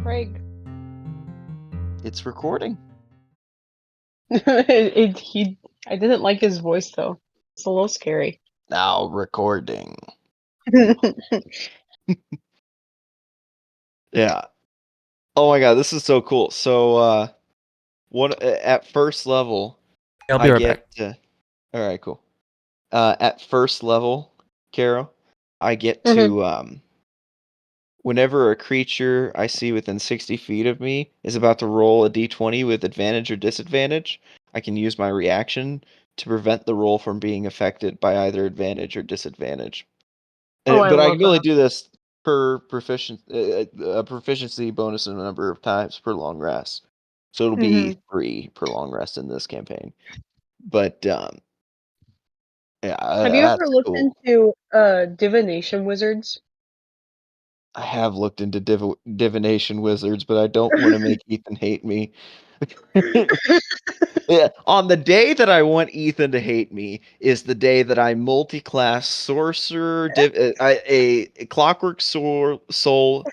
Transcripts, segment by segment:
Craig. It's recording. I didn't like his voice though. It's a little scary. Now recording. Yeah. Oh my god, this is so cool. So, at first level, I'll be I right get. back. All right, cool. At first level, Caro, I get Mhm. to whenever a creature I see within 60 feet of me is about to roll a d20 with advantage or disadvantage, I can use my reaction to prevent the roll from being affected by either advantage or disadvantage. Oh, I But I love can only that. do this per a proficiency bonus in a number of times per long rest. So it'll hmm be 3 per long rest in this campaign. But yeah, Have you ever that's looked cool. into divination wizards? I have looked into divination wizards, but I don't want to make Ethan hate me. Yeah, on the day that I want Ethan to hate me is the day that I multi-class sorcerer, a clockwork soul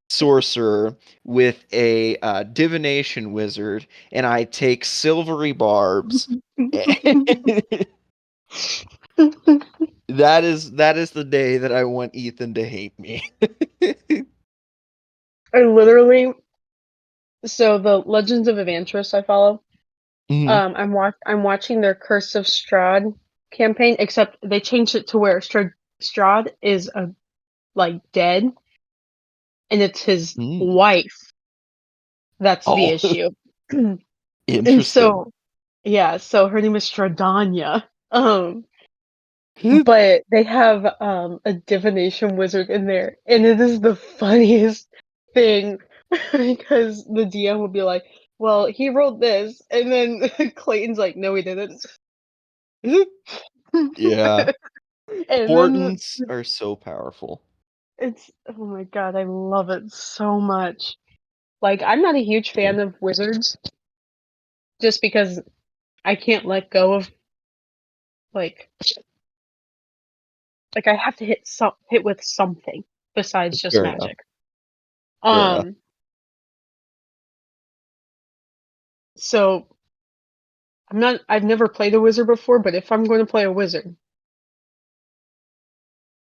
sorcerer with a divination wizard, and I take silvery barbs. That is the day that I want Ethan to hate me. I literally. So the Legends of Evantris I follow. Mhm. I'm watching their Curse of Strahd campaign, except they changed it to where Strahd is dead, and it's his Mm. wife that's the Oh, issue. And interesting. so, yeah, so her name is Stradanya. But they have a divination wizard in there, and it is the funniest thing because the DM will be like, "Well, he rolled this," and then Clayton's like, "No, he didn't." Yeah, And then portents are so powerful. it's oh my god, I love it so much. Like, I'm not a huge Yeah. fan of wizards just because I can't let go of like I have to hit with something besides just Fair enough. magic. Fair enough. Um, so I've never played a wizard before, but if I'm going to play a wizard,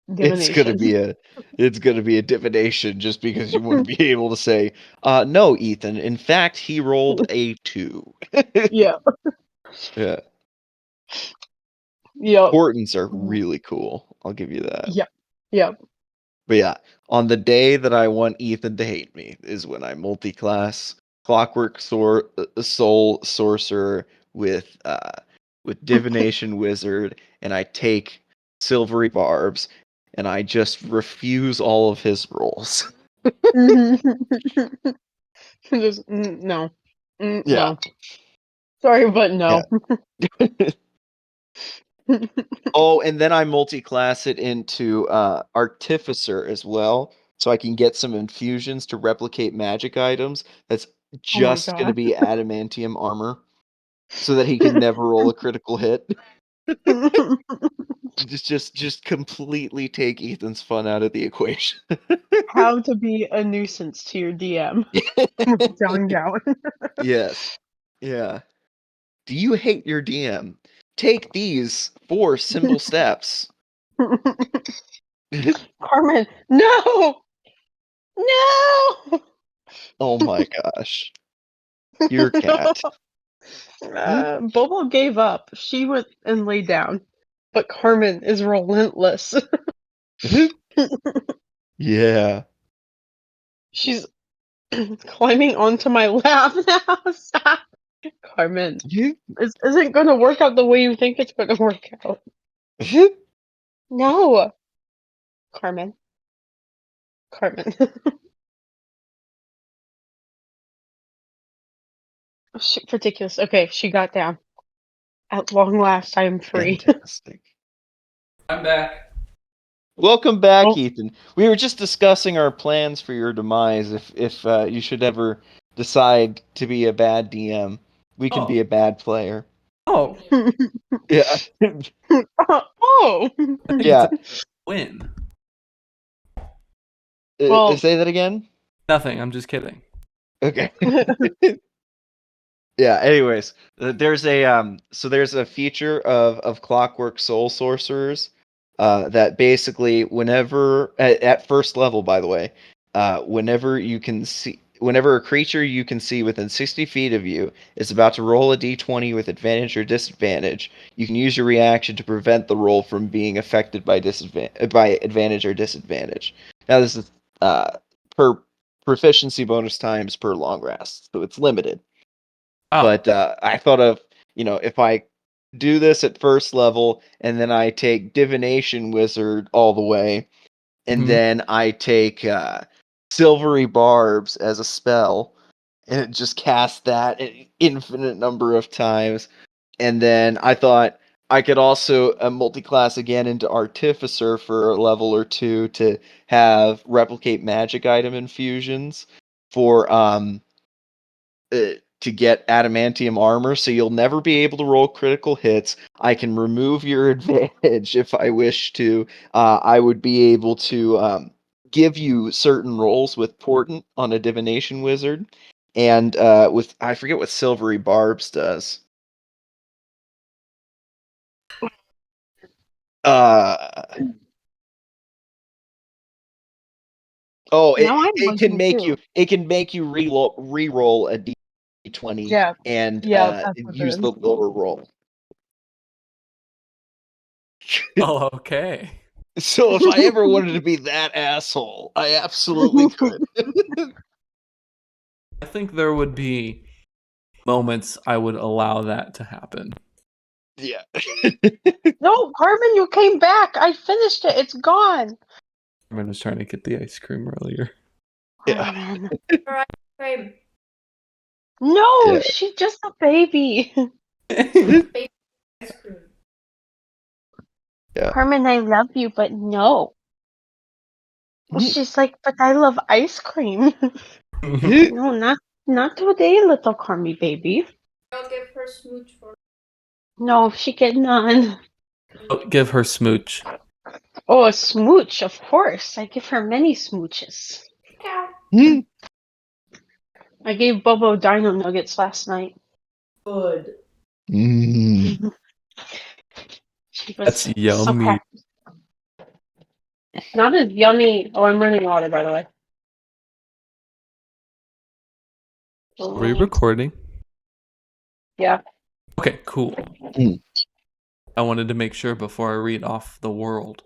It's gonna divination. be a it's gonna be a divination just because you want to be able to say, no, Ethan. In fact, he rolled a 2. Yeah. Yeah. Yep. Portents are really cool. I'll give you that. Yep. Yep. But yeah, on the day that I want Ethan to hate me is when I multi-class Clockwork Soul Sorcerer with Divination Wizard, and I take Silvery Barbs, and I just refuse all of his rolls. Just no. Yeah, No. Sorry, but yeah. no. Oh, and then I multi-class it into Artificer as well, so I can get some infusions to replicate magic items. That's Oh my just going to god. be adamantium armor, so that he can never roll a critical hit. Just completely take Ethan's fun out of the equation. How to be a nuisance to your DM. John Gowan. Yes. Yeah. Do you hate your DM? Take these 4 simple steps. Carmen, no! No! Oh my gosh. Your cat. Bobo gave up. She went and lay down. But Carmen is relentless. Yeah. She's climbing onto my lap now. Stop. Carmen, this isn't going to work out the way you think it's going to work out. No. Carmen. Carmen. Ridiculous. Okay, she got down. At long last, I am free. Fantastic. I'm back. Welcome back, Oh, Ethan. We were just discussing our plans for your demise. If you should ever decide to be a bad DM, we can be Oh. a bad player. Oh. Yeah. oh. I think it's Yeah. a win. Well, Say that again. Nothing. I'm just kidding. Okay. Yeah, anyways, there's a feature of Clockwork Soul Sorcerers that basically whenever at first level, by the way, whenever a creature you can see within 60 feet of you is about to roll a d20 with advantage or disadvantage, you can use your reaction to prevent the roll from being affected by advantage or disadvantage. Now this is per proficiency bonus times per long rest, so it's limited. Oh, But I thought of, if I do this at first level and then I take Divination Wizard all the way, and mhm. then I take Silvery Barbs as a spell, and it just casts that an infinite number of times. And then I thought I could also multi-class again into Artificer for a level or two to have replicate magic item infusions for to get adamantium armor, so you'll never be able to roll critical hits. I can remove your advantage if I wish to. I would be able to give you certain rolls with Portent on a Divination Wizard, and with I forget what Silvery Barbs does. Uh, oh, Now I'm it can blinking make you too. re-roll a d20 Yeah, and yeah, that's what use it the is. lower roll. Oh, okay. So if I ever wanted to be that asshole, I absolutely could. I think there would be moments I would allow that to happen. Yeah. No, Carmen, you came back. I finished it. It's gone. I was trying to get the ice cream earlier. Yeah. Carmen. Alright, babe. No, Yeah. she's just a baby. Baby ice cream. Yeah. Carmen, I love you, but no. She's like, but I love ice cream. No, not today, little Carmy baby. I'll give her smooch for No, she get none. Oh, give her smooch. Oh, a smooch, of course. I give her many smooches. cow. I gave Bobo dino nuggets last night. Good. Mm. She That's was so yummy. happy. Not as yummy. Oh, I'm running water, by the way. Are we recording? Yeah. Okay, cool. Mm. I wanted to make sure before I read off the world.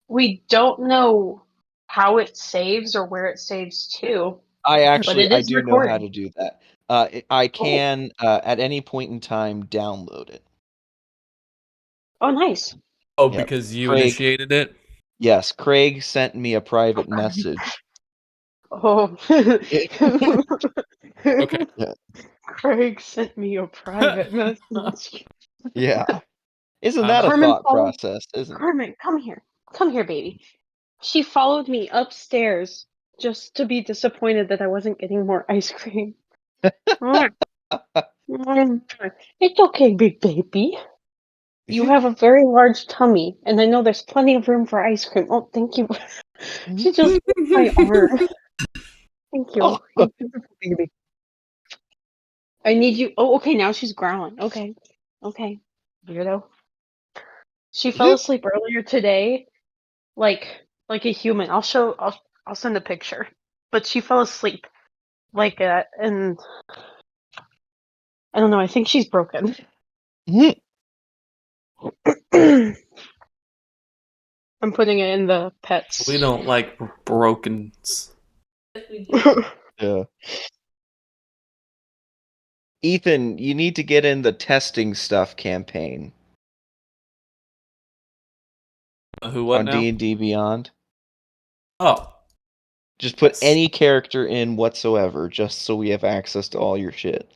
We don't know how it saves or where it saves to, but it I is do know how to recording. do that. I Oh, can at any point in time download it. oh, nice. Oh, Yep. because you Craig, initiated it? yes, Craig sent me a private message. Oh. Okay. Yeah. Craig sent me a private message. Yeah. Isn't I'm that a a- Carmen thought followed. process, isn't Carmen, come here. Come here, baby. She followed me upstairs just to be disappointed that I wasn't getting more ice cream. Mwah. it? Mwah. It's okay, big baby. You have a very large tummy, and I know there's plenty of room for ice cream. Oh, thank you. She just licked my arm. Thank Oh. you. Thank you, baby. I need you. Oh, okay, now she's growling. Okay. Okay. Weirdo. She fell asleep earlier today, like a human. I'll send a picture. But she fell asleep like and I don't know, I think she's broken. I'm putting it in the pets. We don't like broken. Yes, we do. Yeah. Ethan, you need to get in the testing stuff campaign Who? What on now? D&D Beyond. Oh, Just put any character in whatsoever, just so we have access to all your shit.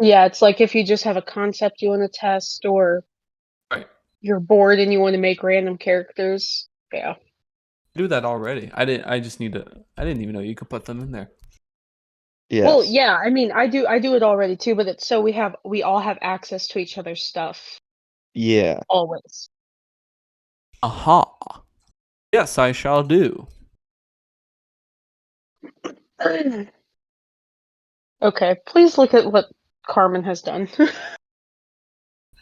Yeah, it's like if you just have a concept you want to test or right. you're bored and you want to make random characters. Yeah. Do that already. I didn't. I just need to. I didn't even know you could put them in there. Well, Yes. yeah, I mean, I do it already too, but it's so we all have access to each other's stuff Yeah. always. Aha. Yes, I shall do. Okay, please look at what Carmen has done.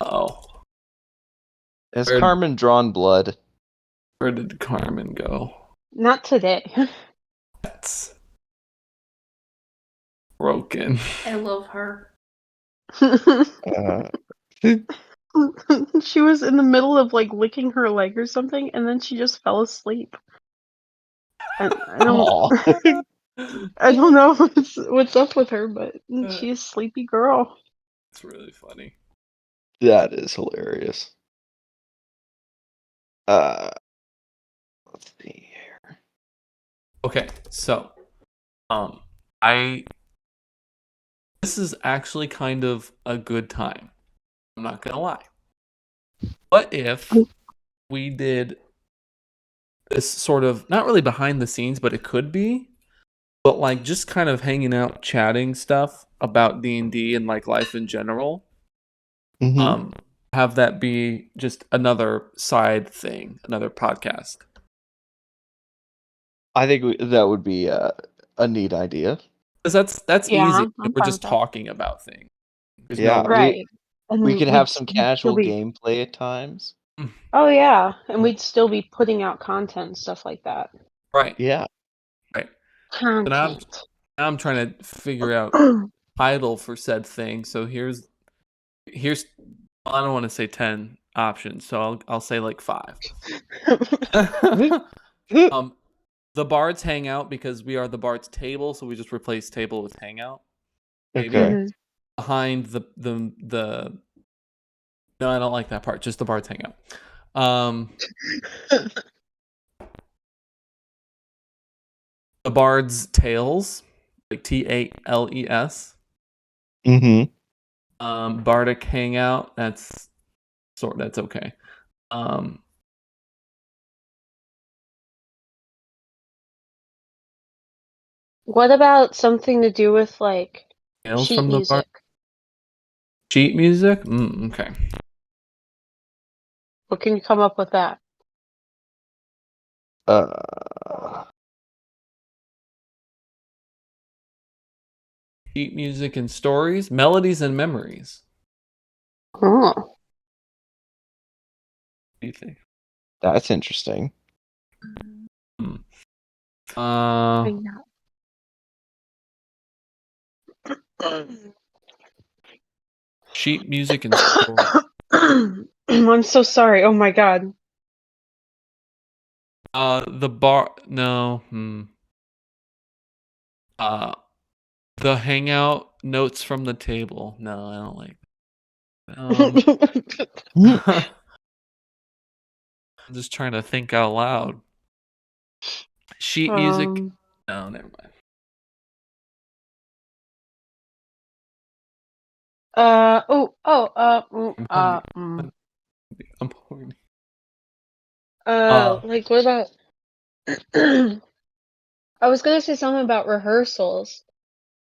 Oh, Has Where- Carmen drawn blood? where did Carmen go? Not today. That's broken. I love her. Uh, She was in the middle of like licking her leg or something, and then she just fell asleep. I don't Aw. I don't know what's up with her, but she's a sleepy girl. It's really funny. That is hilarious. Let's see here. Okay, so I this is actually kind of a good time. I'm not gonna lie. What if we did this sort of not really behind the scenes, but it could be, but like just kind of hanging out, chatting stuff about D&D and like life in general. Mhm. Have that be just another side thing, another podcast. I think that would be a neat idea. Because that's Yeah, easy. I'm We're fine just with that. talking about things. There's Yeah, no Right. And we could we'd have some we'd still casual be gameplay at times. Oh yeah, and we'd still be putting out content and stuff like that. right, Yeah. right. So now I'm trying to figure out title for said thing. So here's I don't want to say 10 options, so I'll say like 5. um the Bards Hangout, because we are the Bards Table, so we just replace table with hangout. Maybe Okay. Mhm. behind the no, I don't like that part. Just the Bards Hangout. The Bards Tales, like Tales. Mhm. Bardic Hangout, that's okay. What about something to do with like Tales sheet from the Bard. music? Sheet music? Okay. What can you come up with that? Uh, Sheet music and stories, melodies and memories. Oh. What do you think? that's interesting. Hmm. Uh, sheet music and story. I'm so sorry. Oh my god. The bar. No. Uh, the hangout notes from the table. No, I don't like. I'm just trying to think out loud. Sheet music. No, never mind. I'm hungry. I'm horny. Like what about I was gonna say something about rehearsals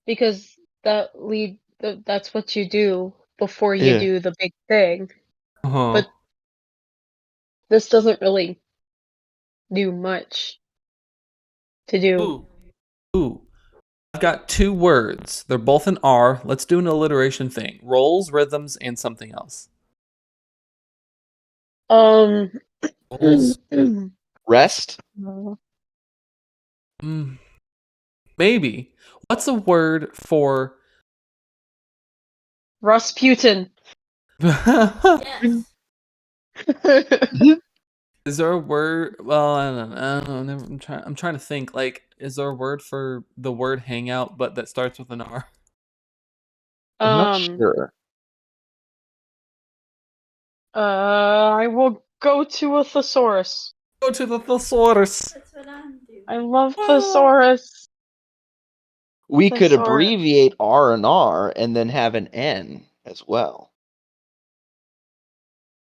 because that's what you do before you Yeah. do the big thing. Uh-huh. But this doesn't really do much to do. Ooh. I've got 2 words. They're both an R. Let's do an alliteration thing. Rolls, rhythms, and something else. Um Rolls. Rest? Maybe. What's a word for Rasputin. Yes. Is there a word? Well, I don't know. I'm trying to think. Like, is there a word for the word hangout, but that starts with an R? I'm not Um sure. I will go to a thesaurus. Go to the thesaurus. That's what I'm doing. I love Ah. thesaurus. We could Thesaurus. abbreviate R and R and then have an N as well.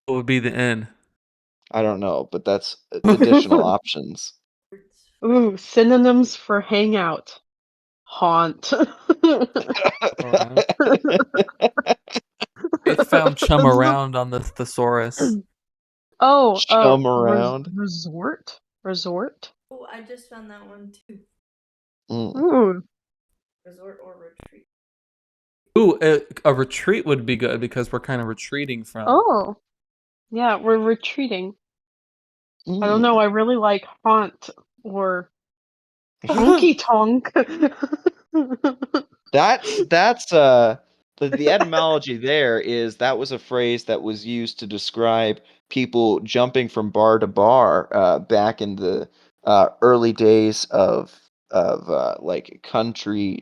What would be the N? I don't know, but that's additional options. Ooh, synonyms for hangout. Haunt. Alright. It found chum around on the thesaurus. Oh, Chum around. resort? Resort? Oh, I just found that one too. Mm. Ooh. Resort or retreat. Ooh, a retreat would be good because we're kind of retreating from. Oh, yeah, we're retreating. I don't know. I really like haunt or honky tonk. That's the etymology there is that was a phrase that was used to describe people jumping from bar to bar back in the early days of like country.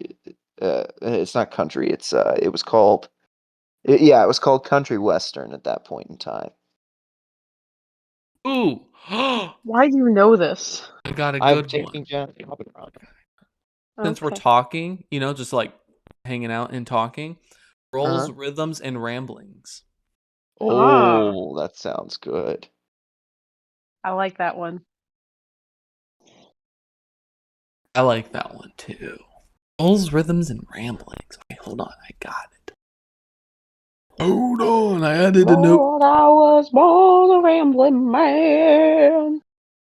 It's not country. It was called it was called country western at that point in time. Ooh, Why do you know this? I got a I'm good taking one. John Hobbit around. Since we're Okay. talking, just like hanging out and talking, rolls, Uh-huh. rhythms, and ramblings. Ah, Oh, that sounds good. I like that one. I like that one too. Rolls, rhythms, and ramblings. Okay, hold on, I got it. Hold on, I added a note. Lord, I was born a rambling man.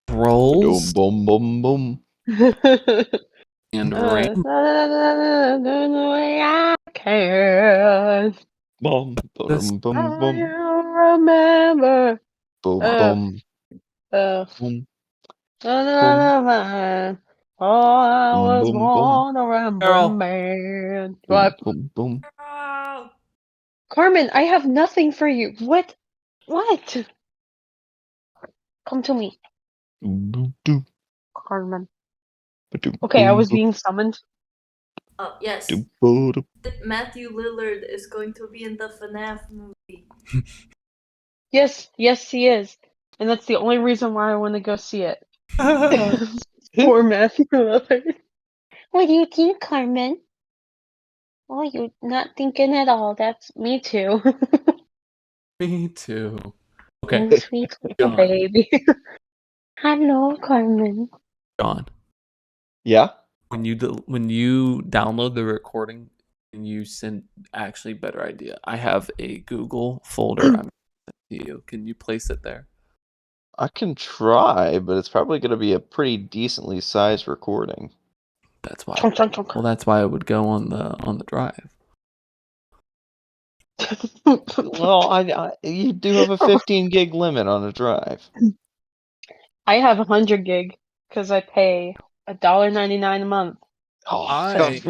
Boom, Rolls boom, boom, boom. and ramblings. The way I can. Boom, This boom, boom, I boom, remember. boom, Uh, boom, uh, boom, boom, oh, I boom, was boom, boom, born a rambling Carol. man. boom, What? boom, boom. Carmen, I have nothing for you. What? What? Come to me, Boom, boom, Carmen. boom, Okay, I boom, was boom, being summoned. Oh, yes. boom, boom. Matthew Lillard is going to be in the FNAF movie. Yes, yes, he is. And that's the only reason why I want to go see it. Poor Matthew Lillard. What do you think, Carmen? Oh, you're not thinking at all. That's me too. Me too. Okay, Oh, sweet little John. baby. Hello, Carmen. John. Yeah? When you download the recording and you send actually better idea. I have a Google folder I'm sending to you. Can you place it there? I can try, but it's probably going to be a pretty decently sized recording. That's why. Chunk, chunk, chunk. Well, that's why it would go on the drive. Well, you do have a 15 gig limit on a drive. I have 100 gig because I pay $1.99 a month. Oh, I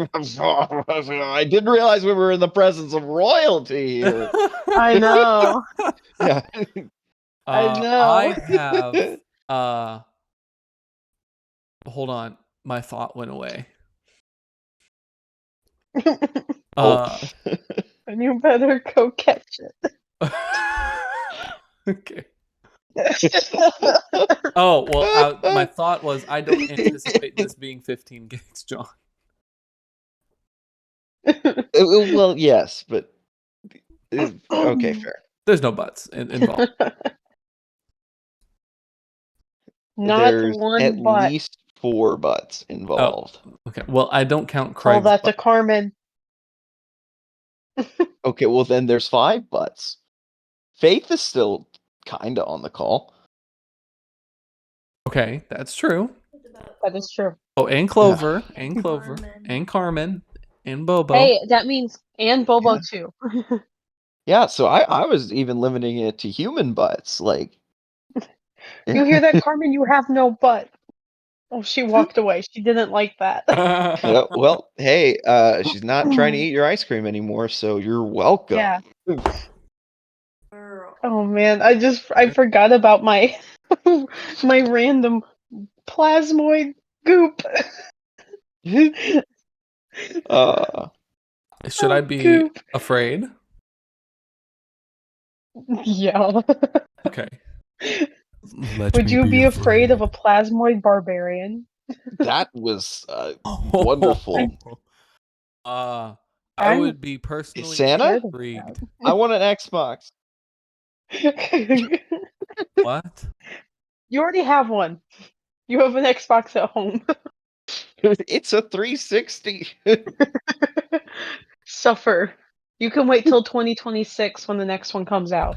I didn't realize we were in the presence of royalty here. I know. Yeah. I know. I have hold on. My thought went away. Oh. And you better go catch Okay. it. Oh, well, my thought was I don't anticipate this being 15 gigs, John. Well, yes, but okay, fair. There's no buts involved. Not There's at one but. least 4 butts Oh, involved. okay. Well, I don't count Tell Craig's that to butt. Carmen. Okay, well then there's 5 butts. Faith is still kinda on the call. Okay, that's true. That is true. Oh, and Clover, and Clover, Carmen. and Carmen, and Bobo. Hey, that means and Bobo too. Yeah, so I was even limiting it to human butts, like You hear that, Carmen? You have no butt. Oh, she walked away. She didn't like that. Well, hey, she's not trying to eat your ice cream anymore, so you're welcome. Yeah. Girl. Oh man, I forgot about my my random plasmoid goop. uh, Should I be Goop. afraid? Yeah. Okay. Let Would me you be be afraid of a plasmoid barbarian? that was wonderful. I I'm would be personally Santa? scared of intrigued. I want an Xbox. that. What? You already have one. You have an Xbox at home. It's a 360. Suffer. You can wait till 2026 when the next one comes out.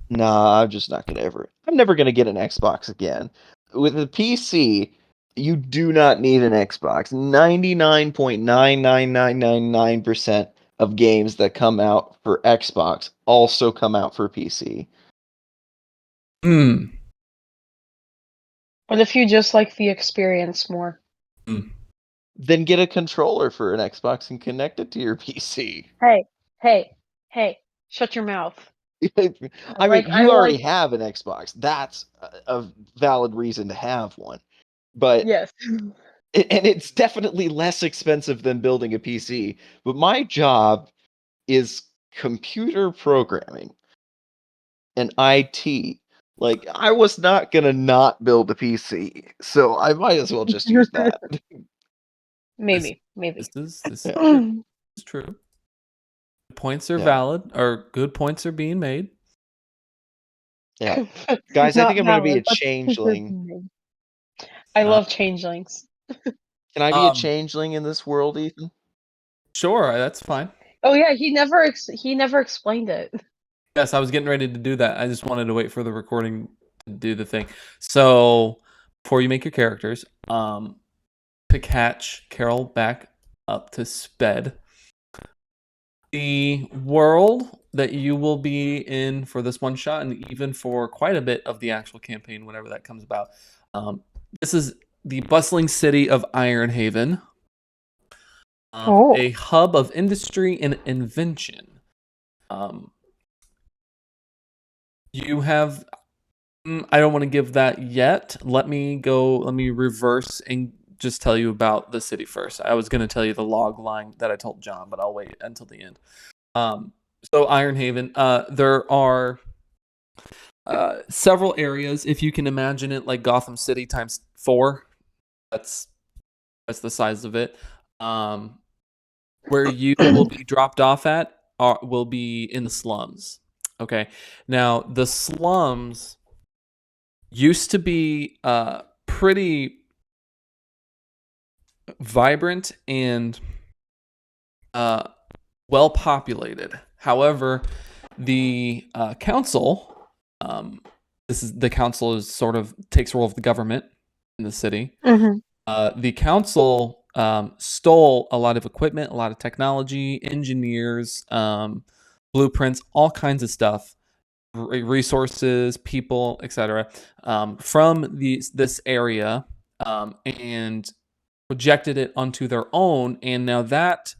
Nah, I'm just not gonna ever. I'm never gonna get an Xbox again. With a PC, you do not need an Xbox. 99.99999% of games that come out for Xbox also come out for PC. Hmm. What if you just like the experience more? Then get a controller for an Xbox and connect it to your PC. Hey, shut your mouth. I mean, I you already like have an Xbox. That's a valid reason to have one. But yes. and it's definitely less expensive than building a PC. But my job is computer programming and IT. Like, I was not gonna not build a PC, so I might as well just use that. This, Maybe. this is true. It's true. Points are Yeah, valid, or good points are being made. yeah. Guys, I think Not I'm gonna be a valid, but changeling. I Uh, love changelings. Can I be a um, changeling in this world, Ethan? sure, that's fine. Oh yeah, he never explained it. Yes, I was getting ready to do that. I just wanted to wait for the recording to do the thing. So before you make your characters, to catch Carol back up to sped, the world that you will be in for this one shot, and even for quite a bit of the actual campaign, whenever that comes about, this is the bustling city of Ironhaven, Oh. a hub of industry and invention. Um, you have I don't want to give that yet. Let me reverse and just tell you about the city first. I was going to tell you the log line that I told John, but I'll wait until the end. So Ironhaven, there are several areas, if you can imagine it, like Gotham City times 4. That's the size of it. Where you will be dropped off at will be in the slums. Okay. Now the slums used to be pretty vibrant and well populated. However, the council, the council is sort of takes role of the government in the city. Mm-hmm. The council stole a lot of equipment, a lot of technology, engineers, blueprints, all kinds of stuff, resources, people, etc., from this area, and projected it onto their own. And now that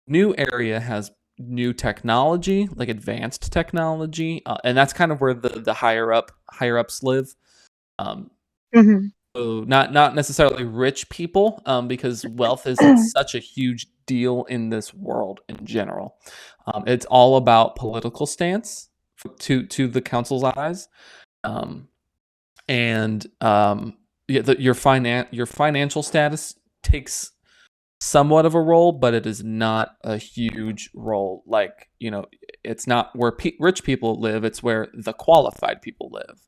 new area has new technology, like advanced technology, and that's kind of where the higher ups live. Um, Mm-hmm. so not necessarily rich people, because wealth isn't such a huge deal in this world in general. It's all about political stance to the council's eyes, and yeah, your financial status takes somewhat of a role, but it is not a huge role. Like, it's not where rich people live; it's where the qualified people live.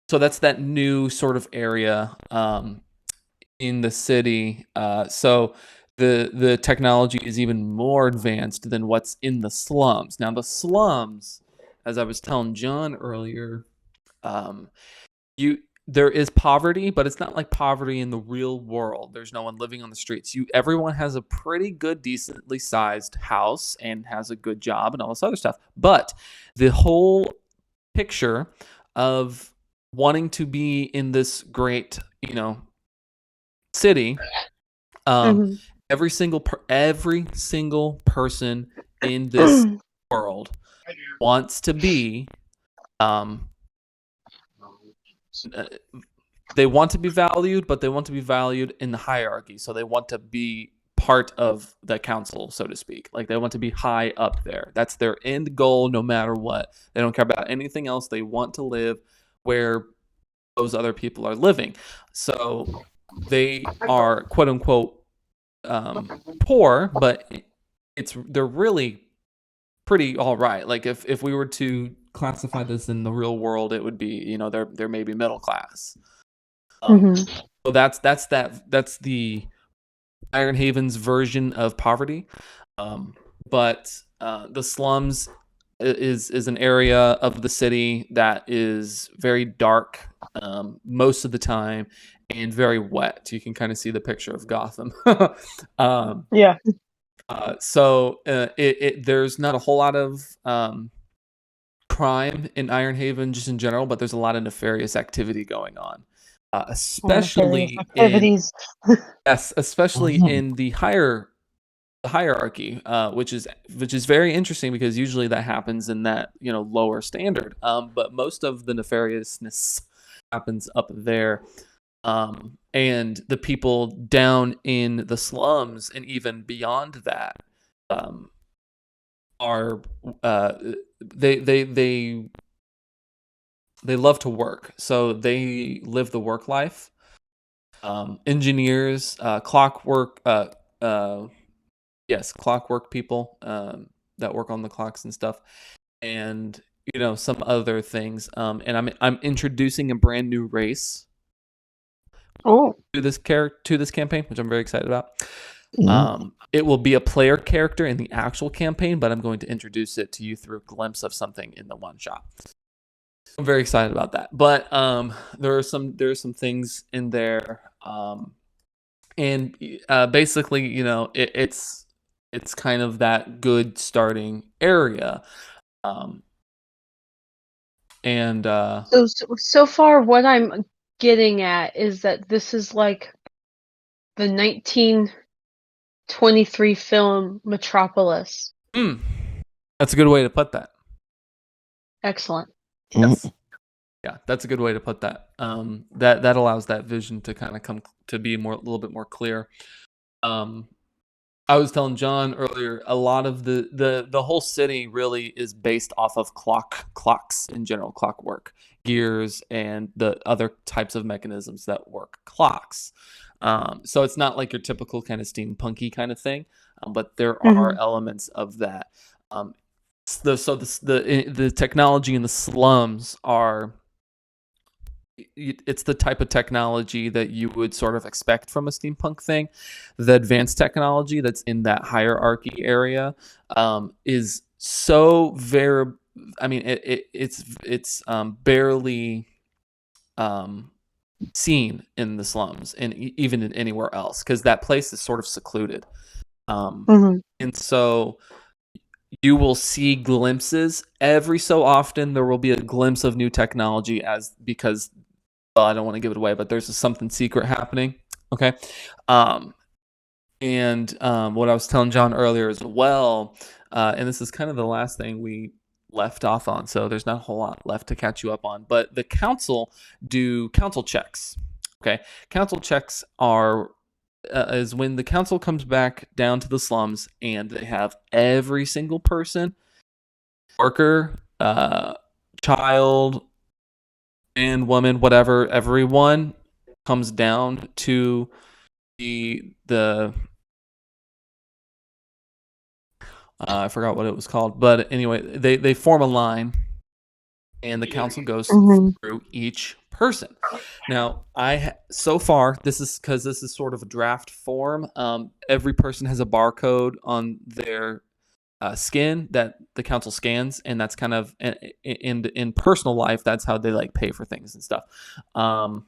So that's that new sort of area in the city. So the technology is even more advanced than what's in the slums. Now the slums, as I was telling John earlier, um, you there is poverty, but it's not like poverty in the real world. There's no one living on the streets. Everyone has a pretty good, decently sized house and has a good job and all this other stuff. But the whole picture of wanting to be in this great, city, Mm-hmm. every single person in this world wants to be um uh, they want to be valued, but they want to be valued in the hierarchy. So they want to be part of the council, so to speak. Like, they want to be high up there. That's their end goal, no matter what. They don't care about anything else. They want to live where those other people are living. So they are, quote unquote, poor, but they're really pretty all right. Like, if we were to classify this in the real world, it would be, they're maybe middle class. Mm-hmm. So that's the Ironhaven's version of poverty. But the slums is an area of the city that is very dark most of the time and very wet. You can kind of see the picture of Gotham. Yeah. There's not a whole lot of crime in Ironhaven just in general, but there's a lot of nefarious activity going on, Nefarious especially activities. especially in the hierarchy, which is very interesting because usually that happens in that lower standard. But most of the nefariousness happens up there. And the people down in the slums and even beyond that are they love to work, so they live the work life. Engineers, clockwork, clockwork people that work on the clocks and stuff, and some other things. And I'm introducing a brand new race to this campaign, which I'm very excited about. It will be a player character in the actual campaign, but I'm going to introduce it to you through a glimpse of something in the one shot. I'm very excited about that. But there are some things in there, and basically, it's kind of that good starting area. So far, what I'm getting at is that this is like the 1923 film Metropolis. That's a good way to put that. Excellent. Yes. Yeah, that's a good way to put that. That allows that vision to kind of come to be a little bit more clear. I was telling John earlier, a lot of the whole city really is based off of clocks in general, clockwork, gears, and the other types of mechanisms that work clocks. So it's not like your typical kind of steampunky kind of thing, but there are elements of that. The technology in the slums it's the type of technology that you would sort of expect from a steampunk thing. The advanced technology that's in that hierarchy area is so very. I mean, it's barely seen in the slums and even in anywhere else because that place is sort of secluded. And so you will see glimpses every so often. There will be a glimpse of new technology because I don't want to give it away, but there's something secret happening. Okay. What I was telling John earlier as well, and this is kind of the last thing we left off on, so there's not a whole lot left to catch you up on, but the council do council checks. Okay. Council checks is when the council comes back down to the slums and they have every single person, worker, child, man, woman, whatever, everyone comes down to the I forgot what it was called, but anyway, they form a line, and the council goes through each person. Now, so far, this is because this is sort of a draft form. Every person has a barcode on their skin that the council scans, and that's kind of in personal life. That's how they like pay for things and stuff. I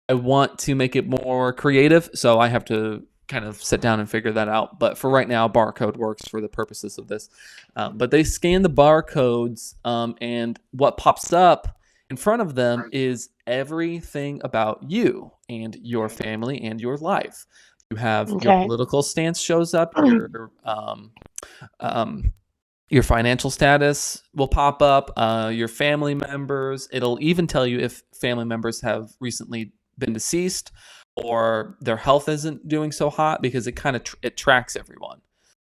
want to make it more creative, so I have to kind of sit down and figure that out. But for right now, barcode works for the purposes of this. But they scan the barcodes, and what pops up in front of them is everything about you and your family and your life. You have your political stance shows up, your financial status will pop up, your family members. It'll even tell you if family members have recently been deceased or their health isn't doing so hot, because it kind of it tracks everyone.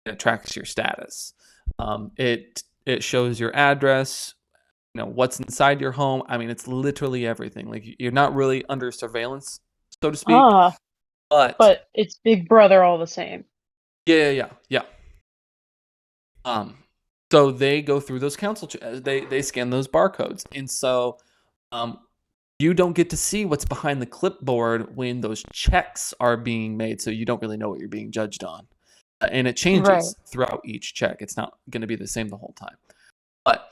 It tracks your status. It shows your address, what's inside your home. I mean, it's literally everything. Like, you're not really under surveillance, so to speak. But it's Big Brother all the same. Yeah. So they go through those they scan those barcodes, and so you don't get to see what's behind the clipboard when those checks are being made, so you don't really know what you're being judged on. And it changes throughout each check. It's not going to be the same the whole time. But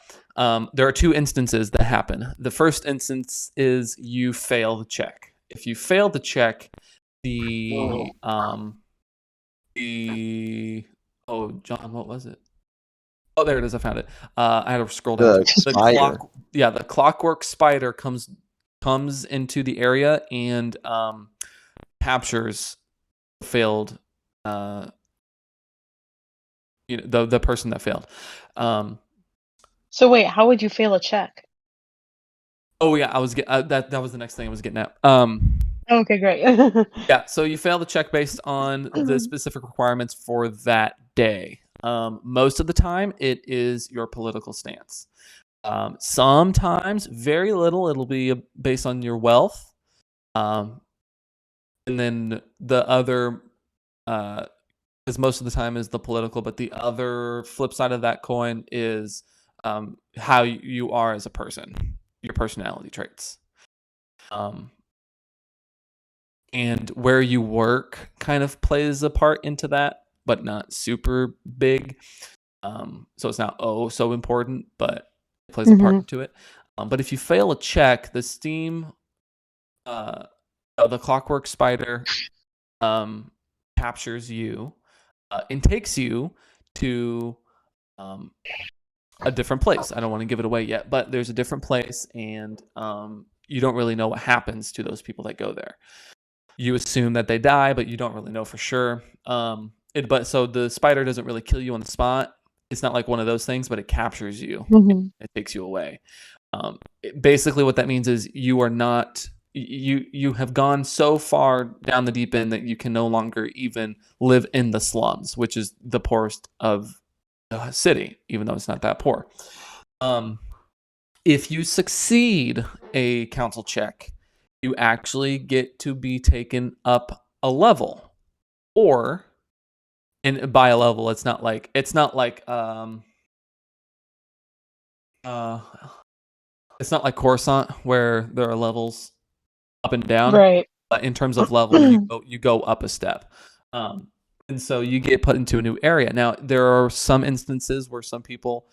there are two instances that happen. The first instance is you fail the check. If you fail the check, the Oh, John, what was it? Oh, there it is. I found it. I had to scroll down to The it. spider. The clockwork spider comes into the area and captures failed. The person that failed. So wait, how would you fail a check? Oh yeah, I was that was the next thing I was getting at. Okay, great. Yeah, so you fail the check based on the specific requirements for that day. Most of the time, it is your political stance. Sometimes, very little, it'll be based on your wealth. And then the other, because most of the time is the political, but the other flip side of that coin is how you are as a person, your personality traits. And where you work kind of plays a part into that, but not super big. So it's not so important, but it plays a part into it. But if you fail a check, the the clockwork spider captures you and takes you to a different place. I don't want to give it away yet, but there's a different place, and you don't really know what happens to those people that go there. You assume that they die, but you don't really know for sure. But so the spider doesn't really kill you on the spot. It's not like one of those things, but it captures you. It takes you away. Basically, what that means is you are not. You have gone so far down the deep end that you can no longer even live in the slums, which is the poorest of the city, even though it's not that poor. If you succeed a council check, you actually get to be taken up a level, or and by a level, it's not like it's not like Coruscant where there are levels up and down. Right. But in terms of level, you go up a step. And so you get put into a new area. Now, there are some instances where some people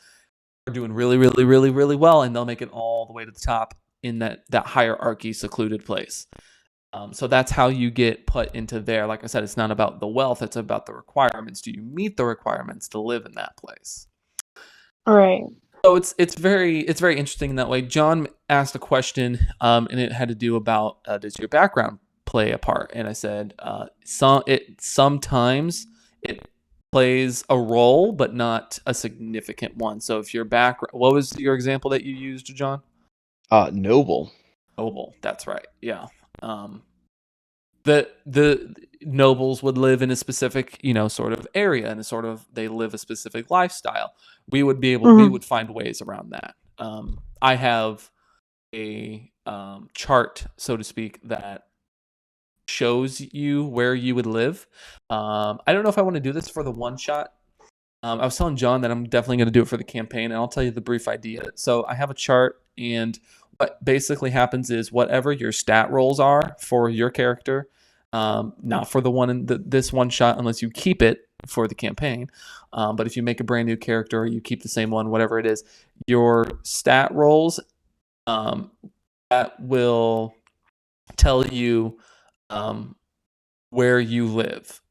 are doing really, really, really, really well, and they'll make it all the way to the top in that hierarchy secluded place. So that's how you get put into there. Like I said, it's not about the wealth; it's about the requirements. Do you meet the requirements to live in that place? All right. So it's very interesting in that way. John asked a question, and it had to do about does your background play a part? And I said sometimes it plays a role, but not a significant one. So if your background, what was your example that you used, John? Noble. Noble, that's right. Yeah. The nobles would live in a specific, sort of area, and they live a specific lifestyle. We would find ways around that. I have a chart, so to speak, that shows you where you would live. I don't know if I want to do this for the one shot. I was telling John that I'm definitely going to do it for the campaign, and I'll tell you the brief idea. So I have a chart, and what basically happens is whatever your stat rolls are for your character, not for the one in this one shot unless you keep it for the campaign. But if you make a brand new character or you keep the same one, whatever it is, your stat rolls that will tell you where you live.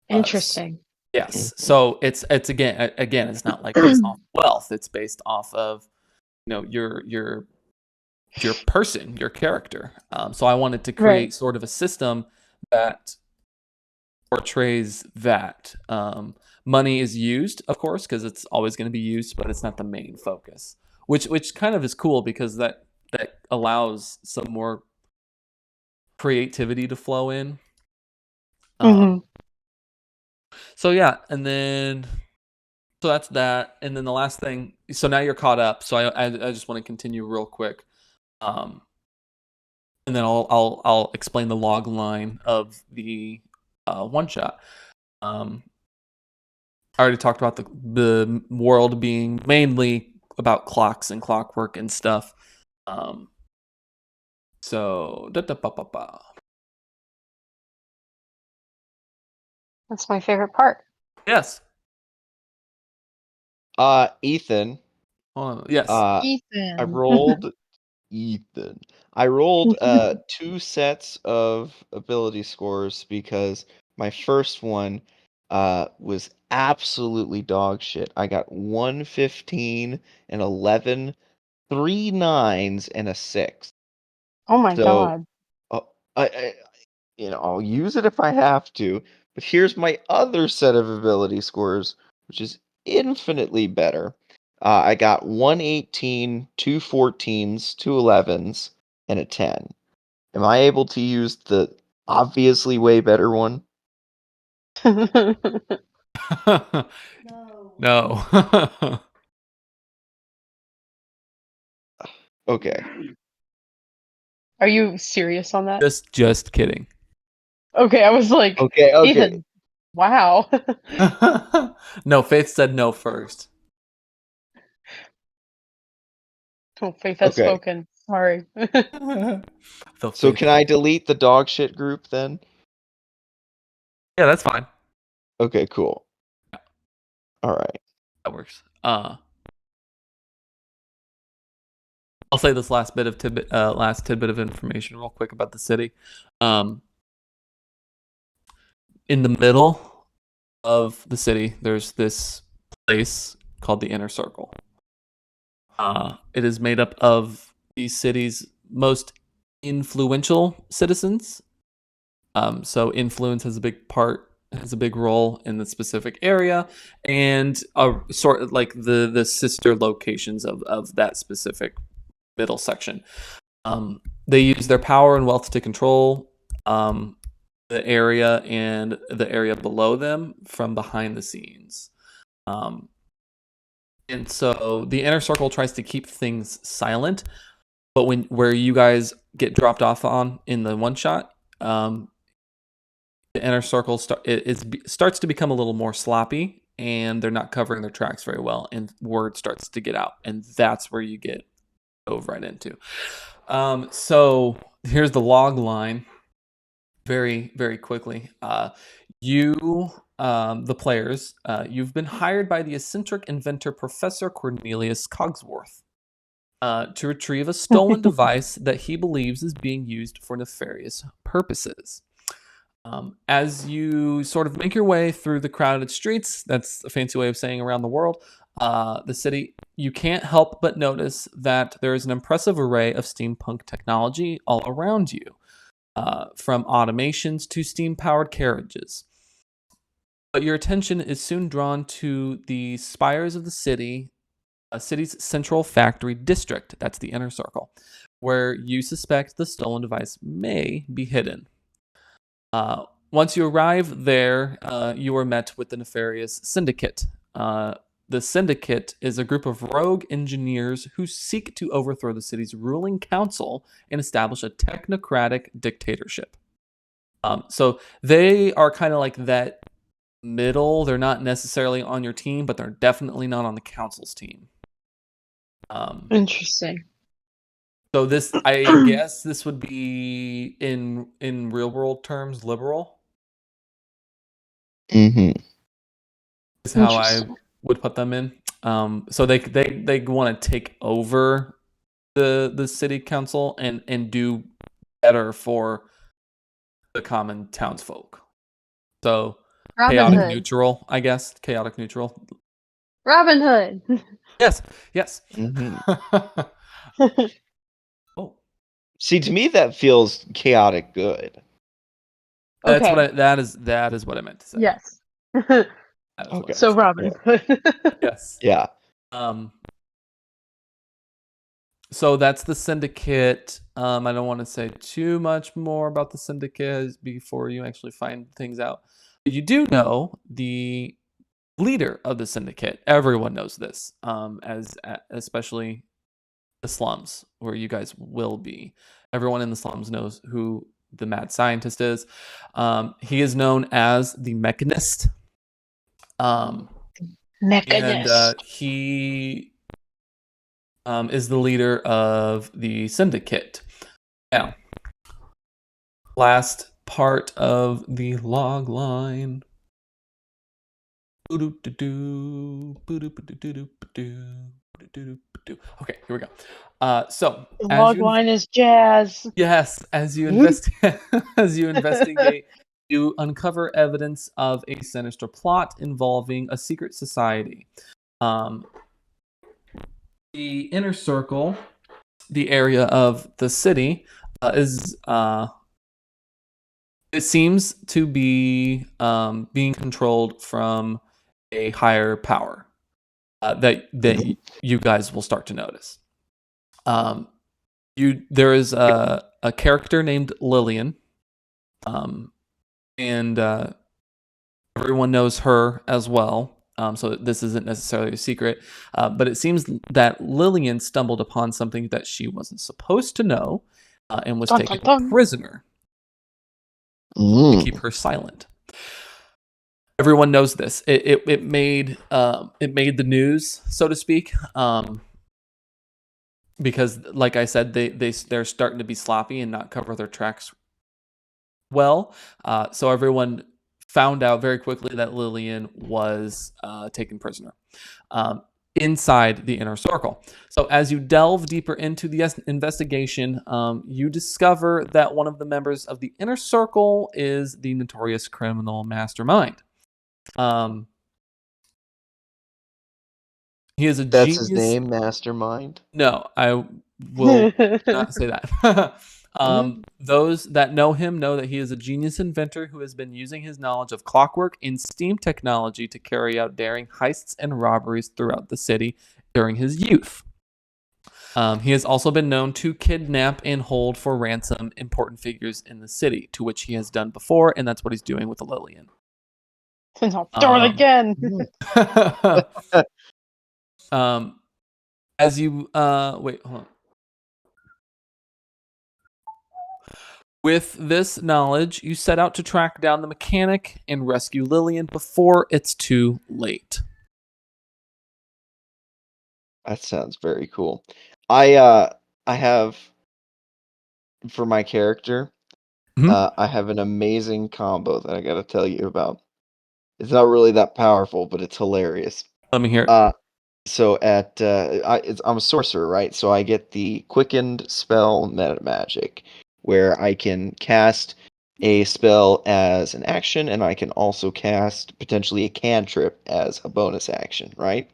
Interesting. Yes. So it's again it's not like based off wealth. It's based off of your person, your character. So I wanted to create sort of a system that portrays that. Money is used, of course, because it's always going to be used, but it's not the main focus. Which kind of is cool because that allows some more creativity to flow in. So yeah, and then so that's that, and then the last thing. So now you're caught up. So I just want to continue real quick, and then I'll explain the log line of the one shot. I already talked about the world being mainly about clocks and clockwork and stuff. So That's my favorite part. yes. Ethan. Yes. Ethan. I rolled Ethan. I rolled 2 sets of ability scores because my first one was absolutely dog shit. I got 115 and 11, 3 9s, and a 6. Oh my So god. uh, I'll use it if I have to. But here's my other set of ability scores, which is infinitely better. I got 118, 2 14s, 2 11s, and a 10. Am I able to use the obviously way better one? No. No. Okay. Are you serious on that? just kidding. Okay, I was like, Okay. Ethan, wow. No, Faith said no first. Oh, Faith has Okay. spoken. Sorry. So So Faith. can I delete the dog shit group then? Yeah, that's fine. Okay, cool. All right. That works. I'll say this last tidbit of information real quick about the city. In the middle of the city, there's this place called the Inner Circle. It is made up of the city's most influential citizens. So influence has a big role in the specific area, and sort of like the sister locations of that specific middle section. They use their power and wealth to control the area and the area below them from behind the scenes. And so the inner circle tries to keep things silent, but where you guys get dropped off on in the one shot, the inner circle starts to become a little more sloppy, and they're not covering their tracks very well, and word starts to get out, and that's where you get dove right into. So here's the log line. Very, very quickly. The players, you've been hired by the eccentric inventor Professor Cornelius Cogsworth to retrieve a stolen device that he believes is being used for nefarious purposes. As you sort of make your way through the crowded streets, that's a fancy way of saying around the world, the city, you can't help but notice that there is an impressive array of steampunk technology all around you. From automations to steam-powered carriages. But your attention is soon drawn to the spires of the city, a city's central factory district, that's the inner circle, where you suspect the stolen device may be hidden. Once you arrive there, you are met with the nefarious syndicate. The syndicate is a group of rogue engineers who seek to overthrow the city's ruling council and establish a technocratic dictatorship. So they are kind of like that middle. They're not necessarily on your team, but they're definitely not on the council's team. Interesting. So this, I guess, this would be in real world terms, liberal. Mm-hmm. Is how I would put them in. So they want to take over the city council and do better for the common townsfolk. So Robin chaotic Hood. neutral, I guess. Chaotic neutral. Robin Hood. Yes. Mm-hmm. Oh, See, to me that feels chaotic good. that's Okay. that is what I meant to say. Yes. That is what I Okay. So meant Robin Yeah. Hood. Yes. Yeah. So that's the syndicate. I don't want to say too much more about the syndicate before you actually find things out. But you do know the leader of the syndicate. Everyone knows this, especially the slums where you guys will be. Everyone in the slums knows who the mad scientist is. He is known as the Mechanist. Mechanist. And he is the leader of the syndicate. Now, last part of the log line. Okay, here we go. So Log line is jazz. as you investigate you uncover evidence of a sinister plot involving a secret society. The inner circle, the area of the city, is it seems to be being controlled from a higher power that you guys will start to notice. There is a character named Lillian, and everyone knows her as well. So this isn't necessarily a secret, but it seems that Lillian stumbled upon something that she wasn't supposed to know, and was Dun, taken dun, dun. prisoner to keep her silent. Everyone knows this. It made the news, so to speak, because, like I said, they're starting to be sloppy and not cover their tracks well. So everyone found out very quickly that Lillian was taken prisoner inside the inner circle. So as you delve deeper into the investigation, you discover that one of the members of the inner circle is the notorious criminal mastermind. He is a That's genius. his name, Mastermind. No, I will not say that. Those that know him know that he is a genius inventor who has been using his knowledge of clockwork and steam technology to carry out daring heists and robberies throughout the city during his youth. He has also been known to kidnap and hold for ransom important figures in the city, to which he has done before, and that's what he's doing with Lillian. I'll do it again. As you wait, hold on. With this knowledge, you set out to track down the mechanic and rescue Lillian before it's too late. That sounds very cool. I have, for my character, I have an amazing combo that I got to tell you about. It's not really that powerful, but it's hilarious. Let me hear it. So I'm a sorcerer, right? So I get the quickened spell meta magic, where I can cast a spell as an action, and I can also cast potentially a cantrip as a bonus action, right?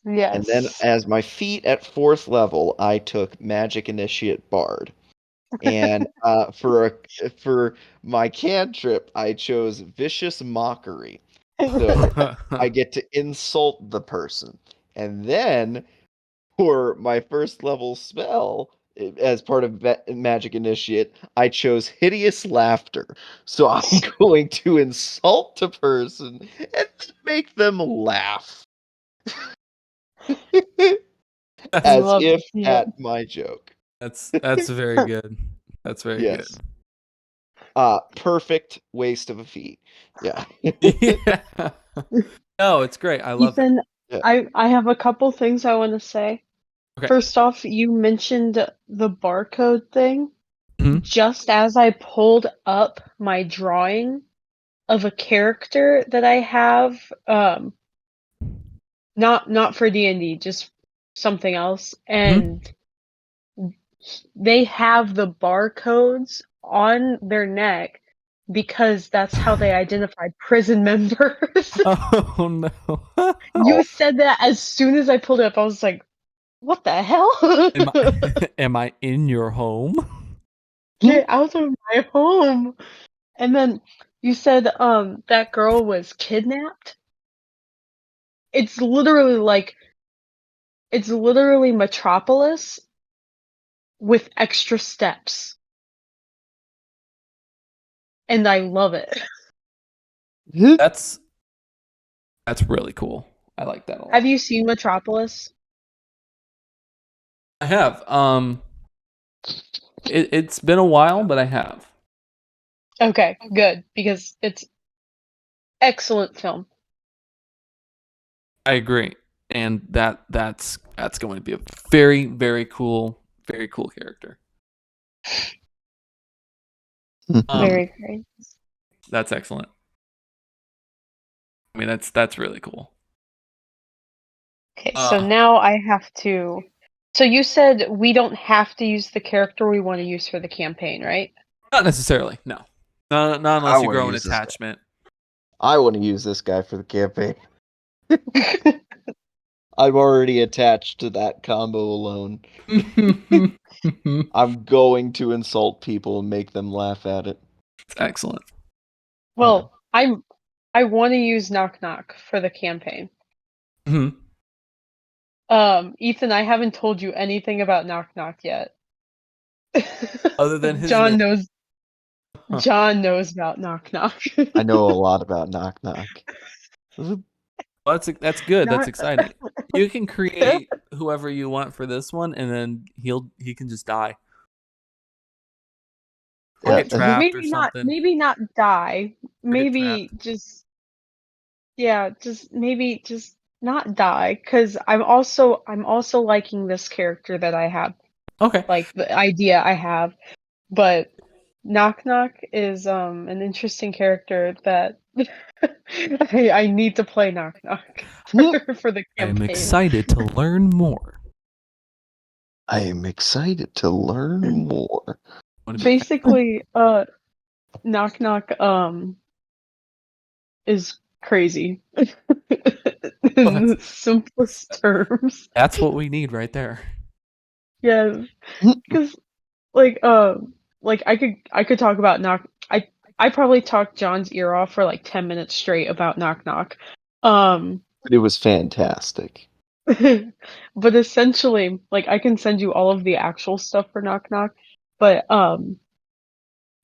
Yes. And then as my feat at 4th level, I took Magic Initiate Bard. And for my cantrip, I chose Vicious Mockery. So I get to insult the person. And then for my 1st level spell, as part of Magic Initiate, I chose Hideous Laughter. So I'm going to insult the person and make them laugh. As Love if it. at my joke. That's very good. That's very Yes. good. Perfect waste of a feat. Yeah. Yeah. No, it's great. I love Ethan, Yeah. I have a couple things I want to say. Okay. First off, you mentioned the barcode thing. Mhm. Just as I pulled up my drawing of a character that I have, not for D&D, just something else, and they have the barcodes on their neck because that's how they identified prison members. Oh no. You said that as soon as I pulled it up, I was like, what the hell? Am I in your home? Get out of my home. And then you said that girl was kidnapped. It's literally Metropolis with extra steps. And I love it. That's really cool. I like that a lot. Have you seen Metropolis? I have. It's been a while, but I have. Okay, good, because it's excellent film. I agree. And that's going to be a very, very cool character. Very great. That's excellent. I mean, that's really cool. Okay, so now I have to. So you said we don't have to use the character we want to use for the campaign, right? Not necessarily. No. Not I unless you wanna grow an use this guy. attachment. I want to use this guy for the campaign. I'm already attached to that combo alone. I'm going to insult people and make them laugh at it. Excellent. Well, I want to use Knock Knock for the campaign. Mhm. Ethan, I haven't told you anything about Knock Knock yet. Other than his John name. knows. Huh. John knows about Knock Knock. I know a lot about Knock Knock. Well, that's good. That's Not. exciting. You can create whoever you want for this one, and then he can just die or Yeah, get trapped or Maybe not. something. Maybe not die. Or get Maybe trapped. just. Yeah, just maybe just not die. Because I'm also liking this character that I have. Okay. Like the idea I have, but Knock Knock is an interesting character that I need to play Knock Knock for the I am campaign. excited to learn more. I am excited to learn more. Want to be Basically, Knock Knock is crazy. Oh, In the simplest terms. that's what we need right there. Yes, because like I could talk about Knock. I probably talked John's ear off for like 10 minutes straight about Knock Knock. It was fantastic. But essentially, like I can send you all of the actual stuff for Knock Knock, but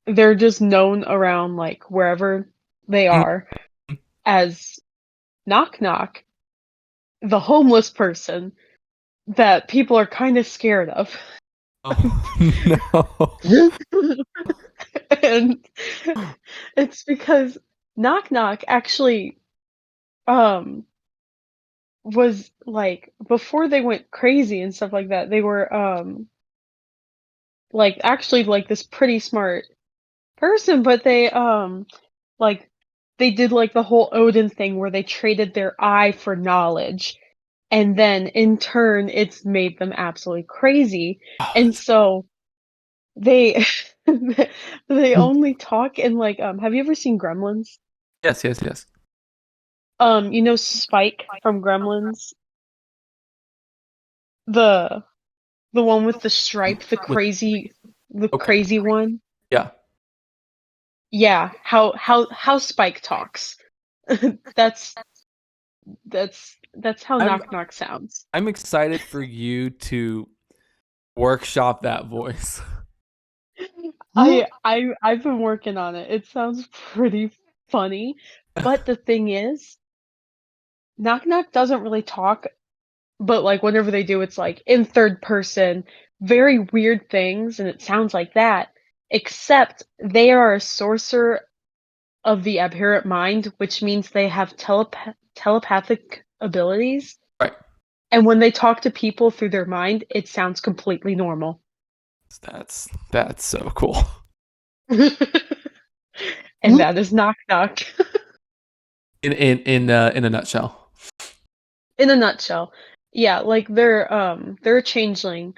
they're just known around like wherever they are as Knock Knock, the homeless person that people are kind of scared of. Oh no. And it's because Knock Knock actually um was like before they went crazy and stuff like that, they were like actually like this pretty smart person, but they like they did like the whole Odin thing where they traded their eye for knowledge, and then in turn it's made them absolutely crazy. And so they they only talk in like have you ever seen Gremlins? Yes, yes, yes. You know Spike from Gremlins? The the one with the stripe, With the okay. crazy one? Yeah. Yeah, how Spike talks. That's that's how I'm Knock Knock sounds. I'm excited for you to workshop that voice. I've been working on it. It sounds pretty funny, but the thing is, Knock Knock doesn't really talk, but like whenever they do, it's like in third person, very weird things, and it sounds like that. Except they are a sorcerer of the abhorrent mind, which means they have telepathic abilities. Right. And when they talk to people through their mind, it sounds completely normal. That's so cool. And that is Knock Knock. In a nutshell. In a nutshell. Yeah, like they're a changeling,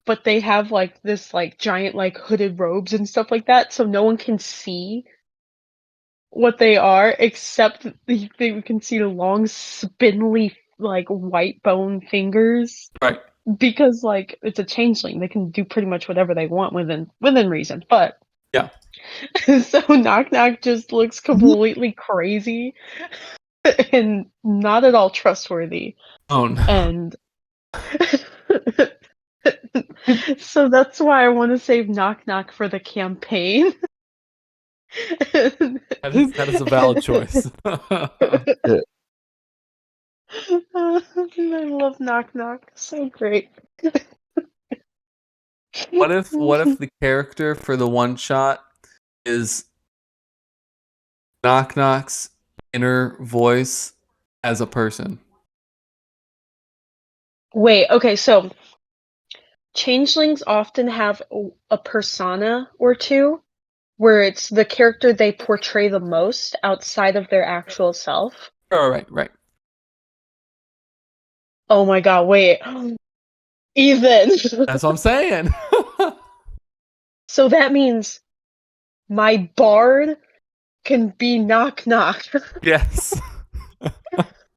but they have like this like giant like hooded robes and stuff like that, so no one can see what they are except they can see the long spindly like white bone fingers. Right. Because like it's a changeling, they can do pretty much whatever they want within reason. But Yeah. so Knock Knock just looks completely crazy and not at all trustworthy. Oh no. And so that's why I want to save Knock Knock for the campaign. That is a valid choice. I love Knock Knock. So great. What if the character for the one shot is Knock Knock's inner voice as a person? Wait, okay, so changelings often have a persona or two where it's the character they portray the most outside of their actual self. Oh, right. Oh my god, wait. Ethan! That's what I'm saying. So that means my bard can be knock knock. Yes.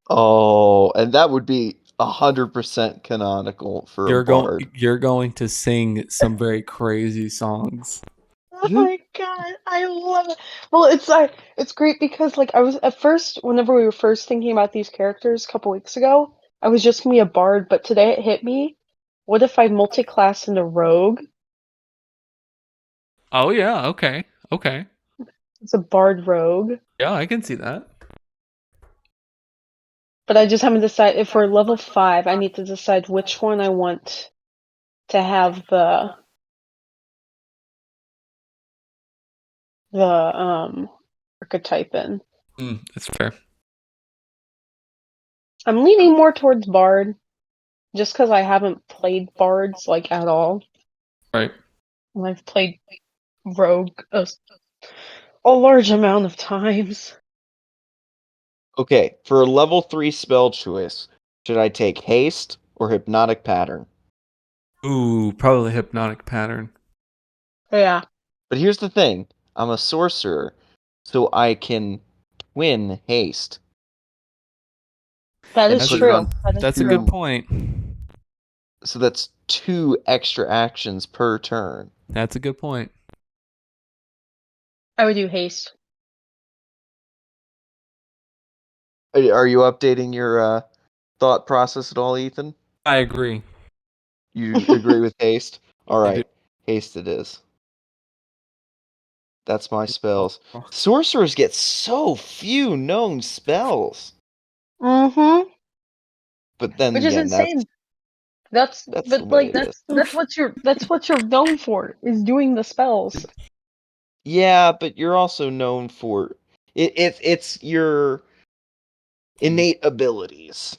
Oh, and that would be 100% canonical for a bard. You're going to sing some very crazy songs. Oh my god, I love it. Well, it's great because like I was at first whenever we were first thinking about these characters a couple weeks ago, I was just gonna be a bard, but today it hit me. What if I multi-class into rogue? Oh yeah, okay. Okay. It's a bard rogue, Yeah, I can see that. but I just haven't decided if we're level 5, I need to decide which one I want to have the archetype in. That's fair. I'm leaning more towards bard just because I haven't played bards like at all. Right. And I've played rogue a large amount of times. Okay, for a level 3 spell choice, should I take haste or hypnotic pattern? Ooh, probably hypnotic pattern. Yeah, But here's the thing, I'm a sorcerer, so I can twin haste that and is That's put it true. on That is that's a good true. two, point. so that's 2 extra actions per turn. That's a good point. I would do haste. Are you updating your thought process at all, Ethan? I agree. You agree with haste? All I do. right, haste it is. That's my spells. Sorcerers get so few known spells. Mm-hmm. But then Which is again, insane. That's that's the but way like it is. that's what you're known for is doing the spells. Yeah, but you're also known for it's your innate abilities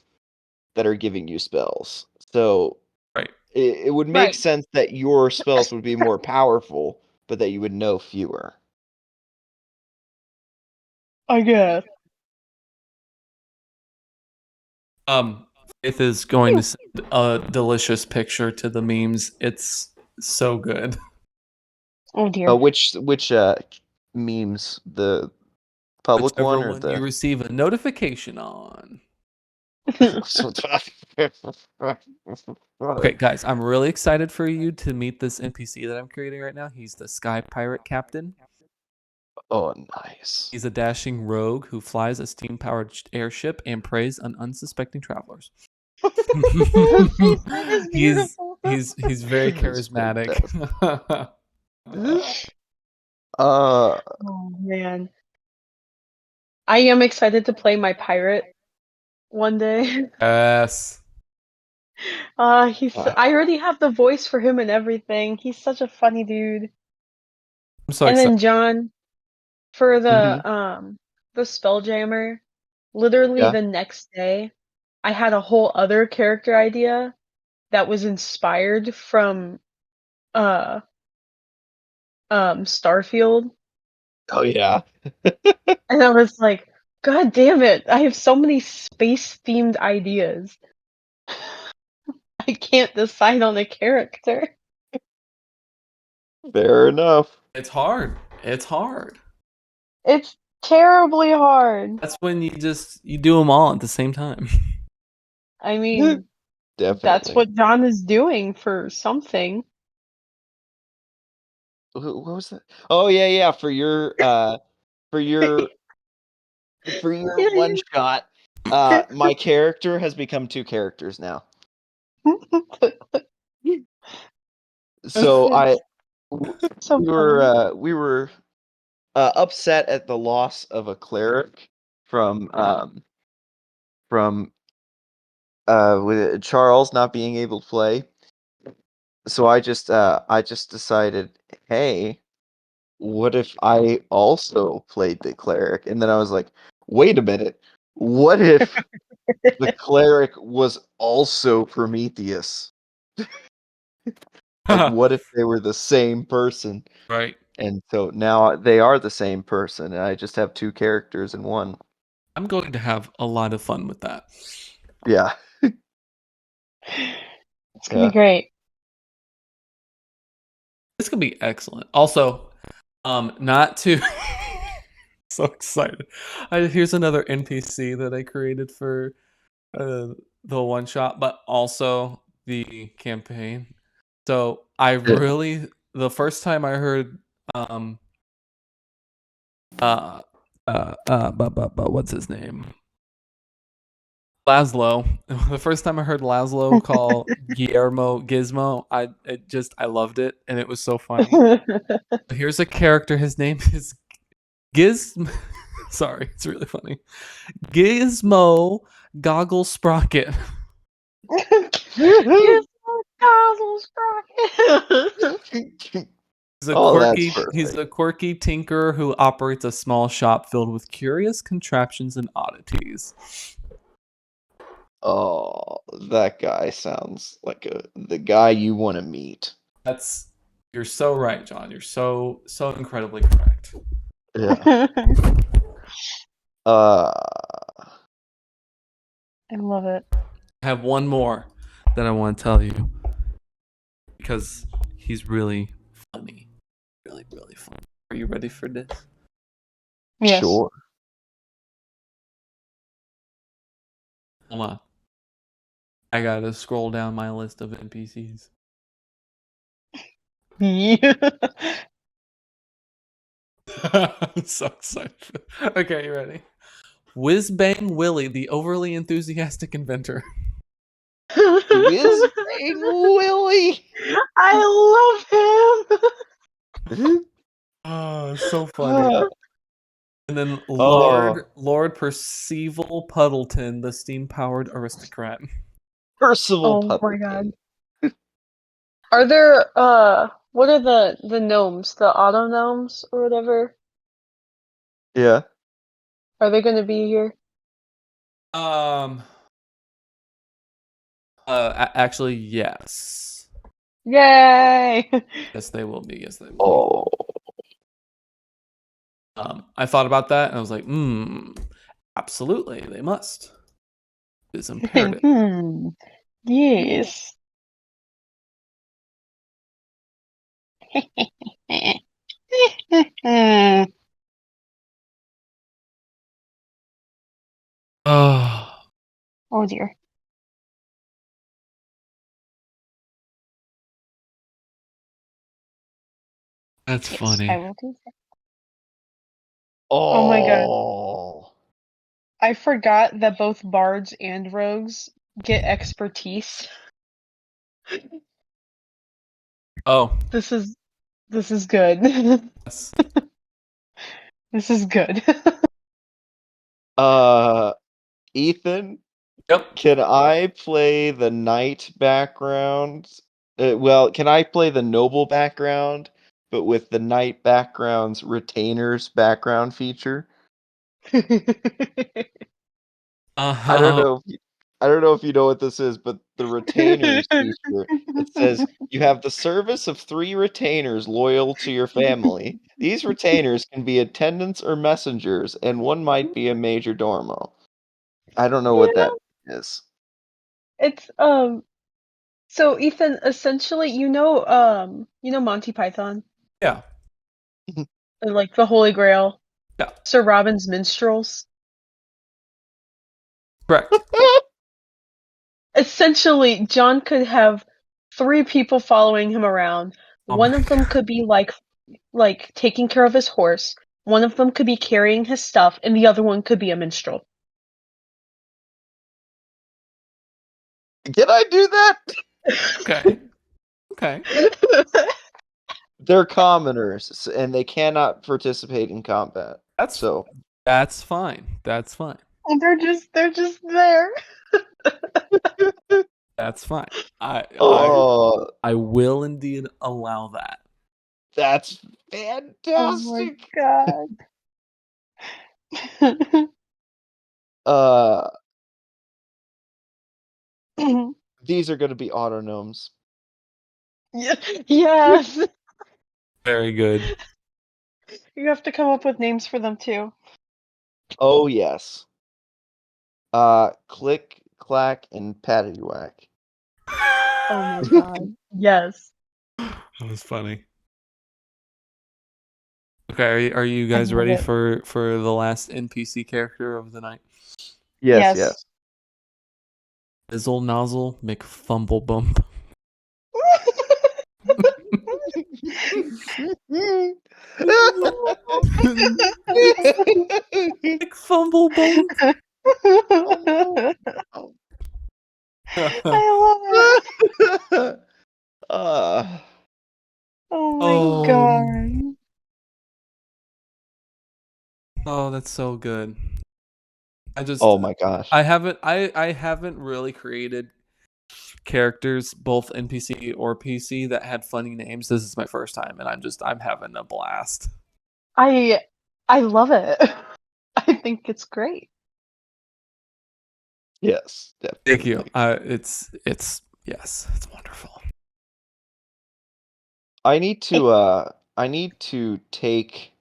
that are giving you spells. So Right. it would make Right. sense that your spells would be more powerful, but that you would know fewer. I guess. Faith is going to send a delicious picture to the memes. It's so good. Oh dear. Which memes, the public Whichever one or one you the receive a notification on. Okay, guys, I'm really excited for you to meet this NPC that I'm creating right now. He's the Sky Pirate Captain. Oh, nice. He's a dashing rogue who flies a steam-powered airship and preys on unsuspecting travelers. The face that is he's beautiful. he's very It's charismatic. Uh, Oh man. I am excited to play my pirate one day. Yes. uh, I already have the voice for him and everything. He's such a funny dude. I'm so And excited. then John, for mhm, the Spelljammer, literally yeah. the next day, I had a whole other character idea that was inspired from uh Starfield. Oh yeah. And I was like, God damn it, I have so many space themed ideas. I can't decide on a character. Fair enough. It's hard. It's hard. It's terribly hard. That's when you do them all at the same time. I mean, that's Definitely. what John is doing for something. What was that? Oh yeah, yeah. For your for your one shot, my character has become 2 characters now. So So funny. we were upset at the loss of a cleric from from with Charles not being able to play. So I just decided, hey, what if I also played the cleric? And then I was like, wait a minute, what if the cleric was also Prometheus? Like, what if they were the same person? Right. And so now they are the same person, and I just have 2 characters in one. I'm going to have a lot of fun with that. Yeah, It's gonna be yeah. great. It's gonna be excellent. Also, Not to. So excited. Here's another NPC that I created for the one shot, but also the campaign. So I really, the first time I heard what's his name? Laszlo. The first time I heard Laszlo call Guillermo Gizmo, I loved it, and it was so funny. Here's a character. His name is Sorry, it's really funny. Gizmo Goggle Sprocket. Yes, Dazzle Sprocket. Oh, that's perfect. He's a quirky tinker who operates a small shop filled with curious contraptions and oddities. Oh, that guy sounds like the guy you want to meet. You're so right, John. You're so incredibly correct. Yeah. I love it. I have one more that I want to tell you because he's really funny. Really, really funny. Are you ready for this? Yes. Sure. Hold on. I gotta scroll down my list of NPCs. Yeah. I'm so excited. Okay, you ready? Whiz Bang Willie, the overly enthusiastic inventor. Whiz Bang Willie. I love him. Oh, so funny. And then Oh. Lord Percival Puddleton, the steam-powered aristocrat. Percival Oh my Puddleton. god. Are there what are the gnomes? The auto gnomes or whatever? Yeah. Are they gonna be here? Actually, yes. Yay! Yes, they will be. Yes, they will be. Oh. I thought about that and I was like, absolutely, they must. It's imperative. Yes. Oh, Oh dear. that's Yes, funny. I will do that. Oh. Oh my god. I forgot that both bards and rogues get expertise. Oh, This is good. yes. This is good. Ethan, Yep. can I play the knight background? Well, can I play the noble background, but with the knight background's retainers background feature? I don't Uh-huh. know. I don't know if you know what this is, but the retainers feature. It says you have the service of 3 retainers loyal to your family. These retainers can be attendants or messengers, and one might be a major dormo. I don't know what that is. It's so Ethan, essentially, you know Monty Python, Yeah. and like the Holy Grail, Yeah. Sir Robin's Minstrels. Correct. Essentially, John could have 3 people following him around. Oh One my of them God. could be like taking care of his horse. One of them could be carrying his stuff, and the other one could be a minstrel. Can I do that? Okay. Okay. They're commoners, and they cannot participate in combat. That's fine. That's fine. They're just there. That's fine. I Oh, I will indeed allow that. that's Oh my fantastic. god. Uh, these are going to be autonomes. Yes. Very good. You have to come up with names for them too. Oh yes. Click, clack, and paddywhack. Oh my god. Yes. That was funny. Okay, are you guys love ready it. for the last NPC character of the night? Yes, Yes. yes. Fizzle Nozzle McFumblebump. McFumblebump. I love it. uh, Oh my Oh, god. oh, that's so good. oh my gosh. I haven't really created characters, both NPC or PC, that had funny names. This is my first time, and I'm having a blast. I love it. I think it's great. Yes, Thank you. definitely. It's yes, it's wonderful. I need to take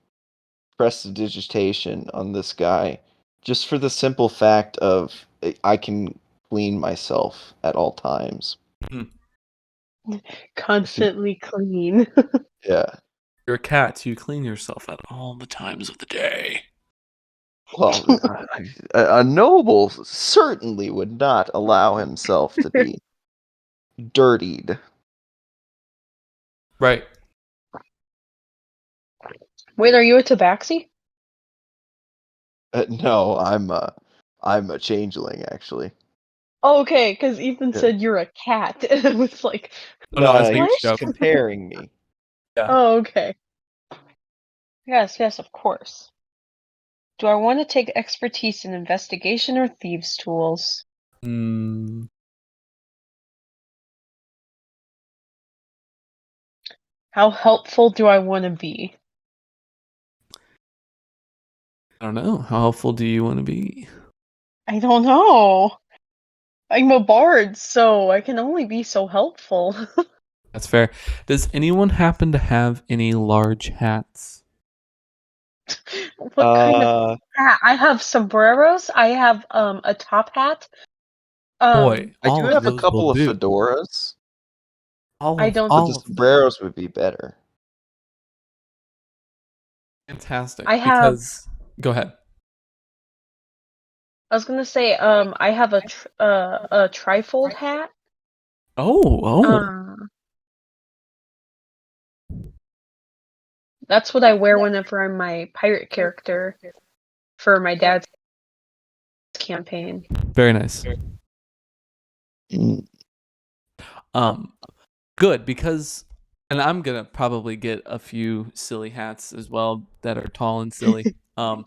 prestidigitation on this guy just for the simple fact of I can clean myself at all times. Constantly clean. Yeah. You're a cat. You clean yourself at all the times of the day. Well, a noble certainly would not allow himself to be dirtied. Right. Wait, are you a tabaxi? No, I'm a changeling actually. Oh, okay, because Ethan Yeah. said you're a cat. And I was like, Oh no, I No, saw he your was what? just joke. comparing me. Yeah. Oh, okay. Yes, of course. Do I want to take expertise in investigation or thieves' tools? Mm, How helpful do I want to be? I don't know. How helpful do you want to be? I don't know. I'm a bard, so I can only be so helpful. That's fair. Does anyone happen to have any large hats? What kind of Uh, hat? I have sombreros. I have a top hat. Boy, I do all of have a those will couple of do. fedoras, I don't. but the All of them. sombreros would be better. Fantastic. I have. Because go ahead. I was gonna say I have a trifold hat. Oh. Um, that's what I wear whenever I'm my pirate character for my dad's campaign. Very nice. Mm. Um, good because, and I'm gonna probably get a few silly hats as well that are tall and silly. Um,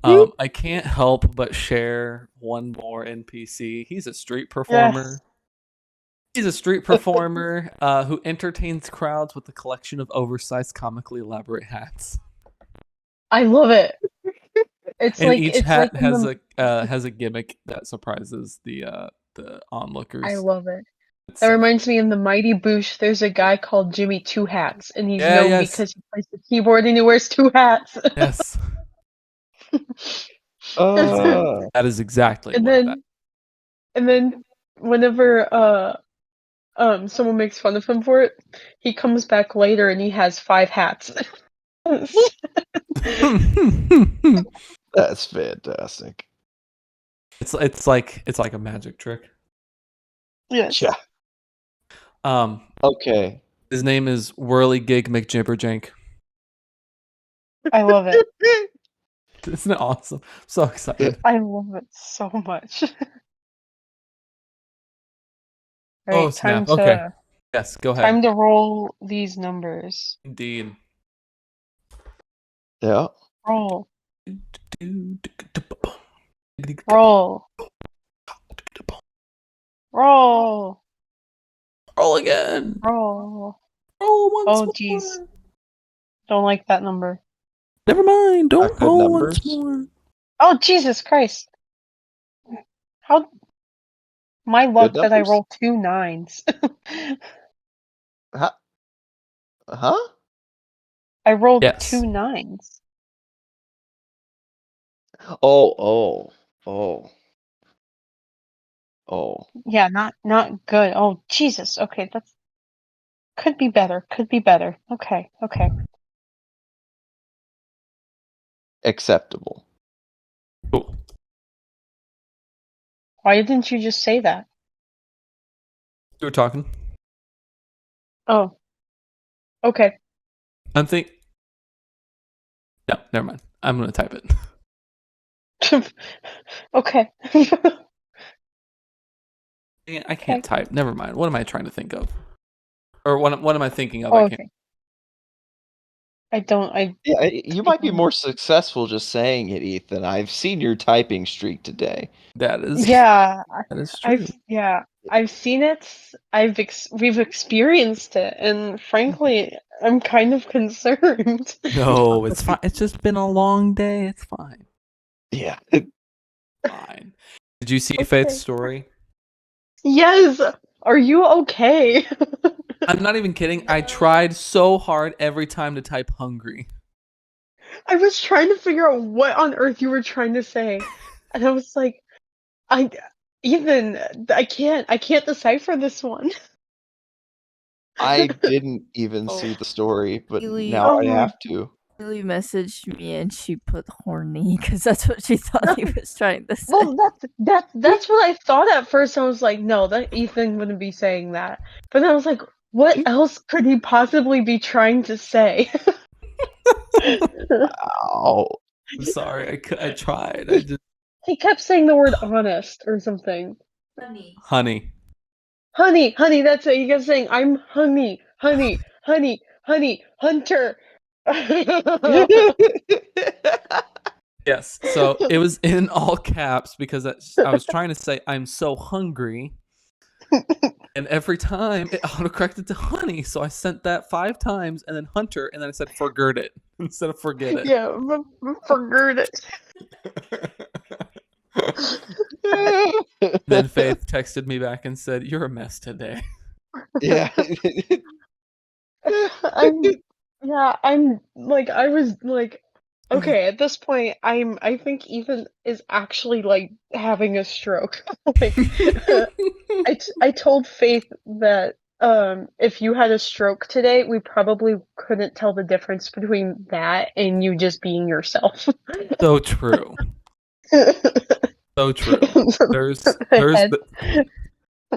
I can't help but share one more NPC. He's a street performer. Yes, He's a street performer who entertains crowds with a collection of oversized, comically elaborate hats. I love it. And each It's like hat in the. has a gimmick that surprises the I onlookers. love it. It's That so reminds me in the Mighty Boosh, there's a guy called Jimmy Two Hats, and he's yeah, known yes, because he plays the keyboard and he wears two hats. yes. Uh, That is exactly And what that. then whenever someone makes fun of him for it, he comes back later and he has five hats. that's fantastic. it's like a magic trick. Yes, Yeah. Um, Okay. his name is Whirly Gig McJibberjank. I love it. Isn't it awesome? I'm so excited. I love it so much. All Oh right, snap! Okay, yes, go ahead. time to roll these numbers. Indeed. Yeah. Roll, roll, roll, Roll again. roll. Roll once Oh, more. jeez. Don't like that number. Never mind. Don't Good roll numbers. once more. Oh, Jesus Christ. How my Good luck that I numbers. roll two nines. Huh? Huh? I rolled Yes. two nines. Oh. Oh. Yeah, not good. Oh, Jesus. Okay, that's could be better. Could be better. Okay. acceptable. Cool. Why didn't you just say that? You were talking. Oh. Okay. I'm think. No, never mind. I'm gonna type it. Okay. I can't type. Never mind. What am I trying to think of? Or what am I thinking of? I can't. Okay. I Yeah, you might be more successful just saying it, Ethan. I've seen your typing streak today. That is. yeah, That is true. I've seen it. We've experienced it, and frankly, I'm kind of concerned. No, it's fine. It's just been a long day. It's fine. Yeah. Fine. Did you see Okay. Faith's story? Yes. Are you okay? I'm not even kidding. I tried so hard every time to type hungry. I was trying to figure out what on earth you were trying to say, and I was like, Ethan, I can't decipher this one. I didn't even see the story, but Really? now Oh I my- have to. Lily messaged me and she put horny because that's what she thought he was trying to say. Well, that's what I thought at first. I was like, no, that Ethan wouldn't be saying that. But then I was like, what else could he possibly be trying to say? Oh, I'm sorry. I tried. I just He kept saying the word honest or something. honey. Honey, that's it. He kept saying, I'm honey, hunter. Yes. So it was in all caps because I was trying to say I'm so hungry. And every time it autocorrected to honey. So I sent that 5 times and then hunter and then I said forget it instead of forget it. Yeah, forgot it. Then Faith texted me back and said, "You're a mess today." Yeah. I'm like, I was like, okay, at this point, I think Ethan is actually like having a stroke. Like, I told Faith that if you had a stroke today, we probably couldn't tell the difference between that and you just being yourself. So true. So true.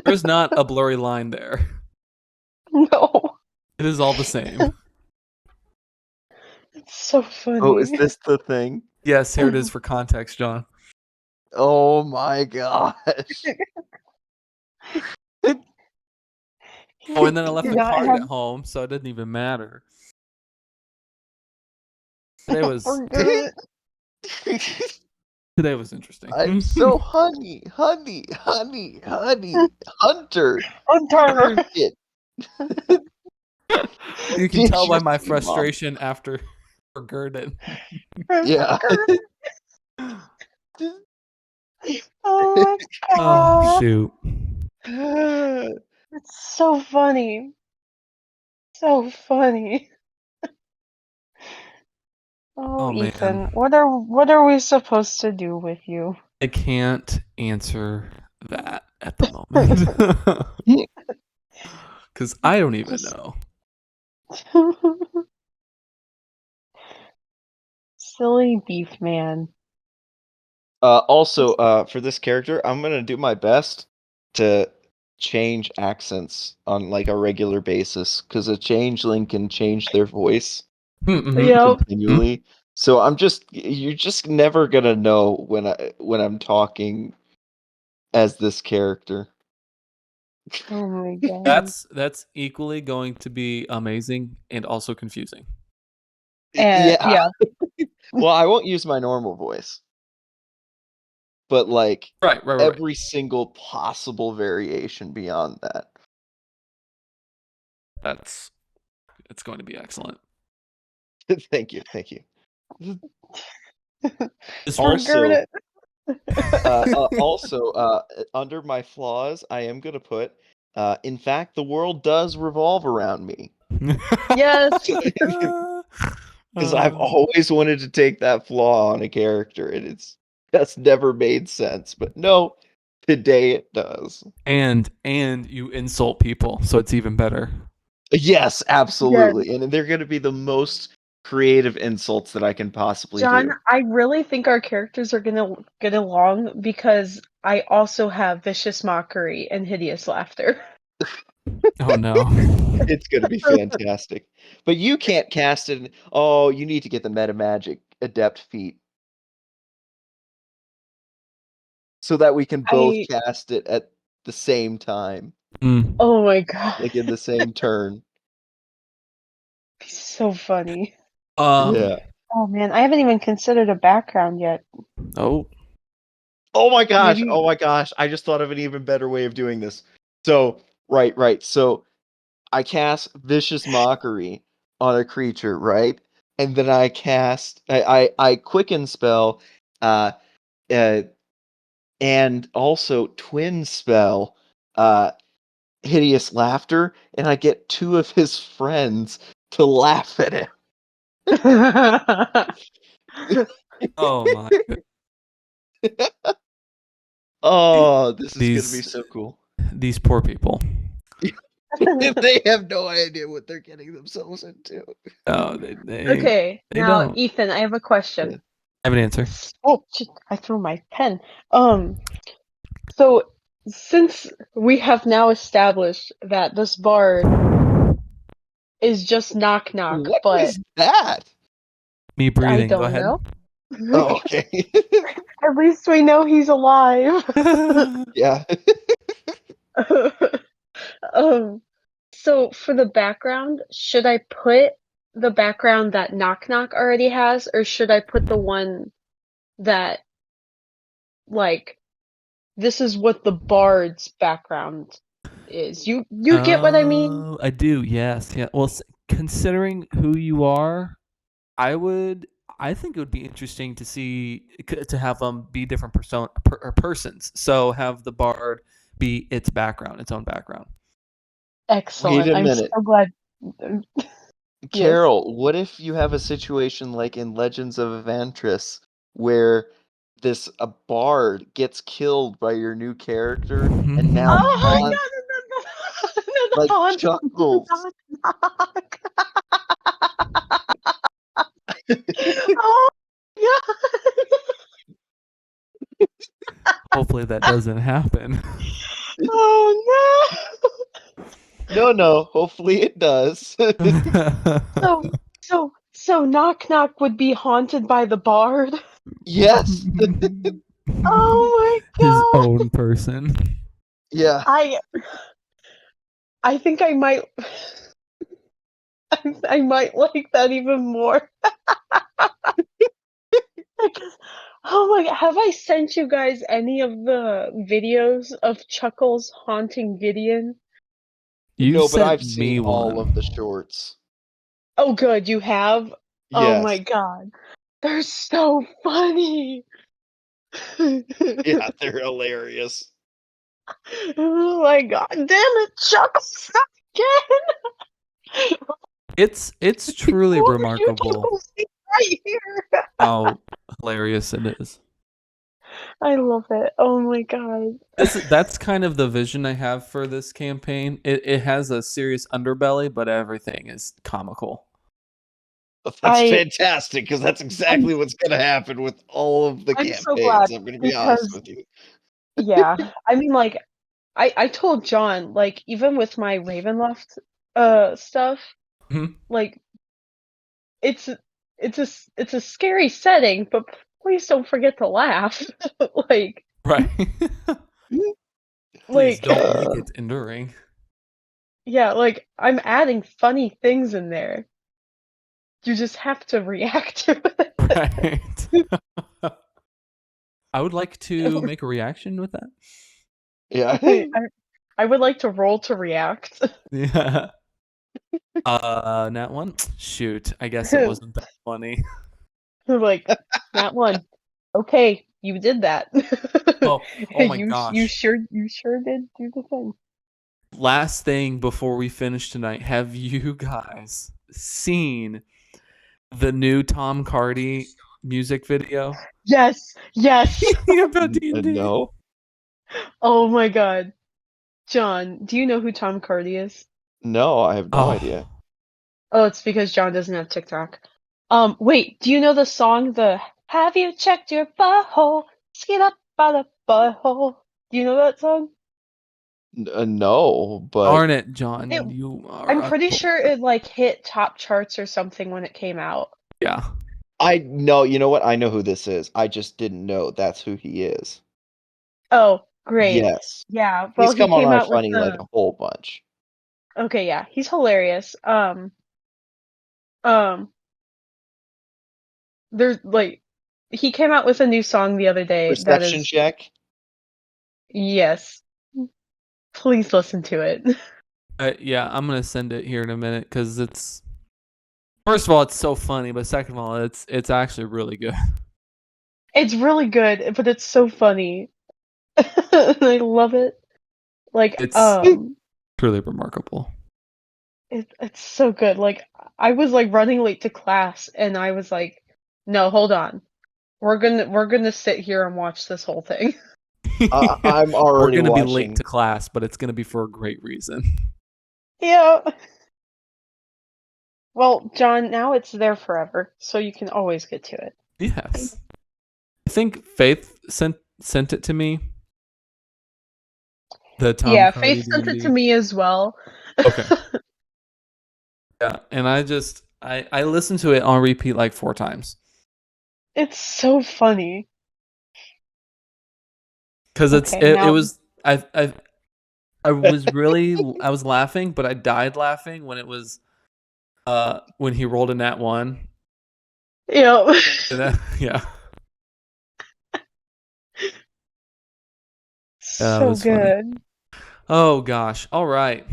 There's not a blurry line there. No, It is all the same. it's so funny. Oh, is this the thing? Yes, here it is for context, John. Oh my gosh. Oh, and then I left Do the not card have- at home, so it didn't even matter. Today was Forgot it. interesting. I'm so honey, hunter. Hunter. It. You can tell by my Interesting, Mom. frustration after forgirded. Yeah. Oh my Oh god. shoot. It's so funny. So funny. Oh, Oh, man. Ethan, what are we supposed to do with you? I can't answer that at the moment. Because I don't even know. Silly beef man. Also, for this character, I'm gonna do my best to change accents on like a regular basis because a changeling can change their voice Mm-hmm. Yep. continually. So you're just never gonna know when I'm talking as this character. Oh my god. That's equally going to be amazing and also confusing. Yeah. Well, I won't use my normal voice, but like Right. every single possible variation beyond that. It's going to be excellent. Thank you. This Also, Forgot it. under my flaws, I am gonna put. In fact, the world does revolve around me. Yes. Because I've always wanted to take that flaw on a character, and that's never made sense. But no, today it does. and you insult people, so it's even better. Yes, absolutely. And they're going to be the most creative insults that I can possibly John, do. I really think our characters are gonna get along because I also have vicious mockery and hideous laughter. Oh no. It's gonna be fantastic. But you can't cast it. Oh, you need to get the meta magic adept feat so that we can both I cast it at the same time, Mm. Oh my god. like in the same turn. So funny. Yeah. Oh man, I haven't even considered a background yet. Oh. Oh my gosh. Maybe Oh my gosh. I just thought of an even better way of doing this. So, right. So I cast Vicious Mockery on a creature, right? And then I quicken spell uh uh and also twin spell uh Hideous Laughter, and I get 2 of his friends to laugh at him. Oh my. Oh, this is gonna be These so cool. these poor people. They have no idea what they're getting themselves into. Oh, Okay, they now don't. Ethan, I have a question. I have an answer. Oh, shit, I threw my pen. So since we have now established that this bard is just knock knock, What but was that? Me I breathing. Go don't ahead. know. Oh, okay. At least we know he's alive. Yeah. Um, so for the background, should I put the background that Knock Knock already has, or should I put the one that, like, this is what the bard's background is? You get what I mean? Oh, I do. Yes. Yeah. Well, considering who you are, I would. I think it would be interesting to see to have them be different persons. So have the bard be its background, its own background. Wait Excellent. a I'm so minute. glad. Yes. Carol, what if you have a situation like in Legends of Evantris where a bard gets killed by your new character and now Oh my haunts god, no, like haunt. Chuckles. Knock knock. Oh my god. Hopefully that doesn't happen. Oh No, hopefully it does. no. So Knock Knock would be haunted by the bard. Yes. Oh my His god. own person. Yeah. I think I might I might like that even more. Because, oh my god, have I sent you guys any of the videos of Chuckles haunting Gideon? You No, but sent I've seen me all of the one. shorts. Oh good, you have? Oh my Yes. god. They're so funny. Yeah, they're hilarious. Oh my god, damn it, Chuckles again! It's truly Who are you, remarkable Chuckles? He's right here! how hilarious it is. I love it. Oh my god. That's kind of the vision I have for this campaign. It has a serious underbelly, but everything is comical. That's I fantastic because that's I'm exactly what's going to happen with all of the I'm so campaigns. glad I'm going to be honest because with you. yeah, I mean like I told John like even with my Ravenloft stuff, Mhm. like it's it's a scary setting, but please don't forget to laugh. like Right. Please like don't make it enduring. yeah, like I'm adding funny things in there. You just have to react to it. Right. I would like to make a reaction with that. Yeah. I would like to roll to react. Yeah. Nat one. Shoot. I guess it wasn't that funny. like that one. Okay, you did that. Oh my You gosh. sure did do the thing. Last thing before we finish tonight, have you guys seen the new Tom Cardy music video Yes, yes. about D&D? No. Oh my god. John, do you know who Tom Cardy is? No, I have no idea. Oh, Oh, it's because John doesn't have TikTok. Wait, do you know the song, Have you checked your butthole? Skin up by the butthole. Do you know that song? No, but Darn it, John. It, You are I'm a pretty sure it like hit top charts or something when it came out. yeah. I know. You know what? I know who this is. I just didn't know that's who he is. Oh, great. Yes, Yeah, well, he's he come on came our out with funny like the. a whole bunch. Okay, yeah, he's hilarious. Um, there's like, he came out with a new song the other day that Perception is, check. yes, please listen to it. Yeah, I'm gonna send it here in a minute because it's first of all it's so funny, but second of all it's actually really good. It's really good, but it's so funny. I love it. Like, It's truly remarkable. it's so good. Like, I was like running late to class, and I was like, "No, hold on. We're gonna sit here and watch this whole thing." I'm We're already gonna be late watching. to class, but it's gonna be for a great reason. Yeah. Well, John, now it's there forever, so you can always get to it. Yes, I think Faith sent it to me. The Tom Yeah, Hardy Faith sent it to D&D. me as well. Okay. Yeah, and I listened to it on repeat like 4 times It's so funny. because Okay, it now, was I was really I was laughing, but I died laughing when it was when he rolled a nat 1. yeah. And then, yeah, it So was funny. good. Oh gosh. All right.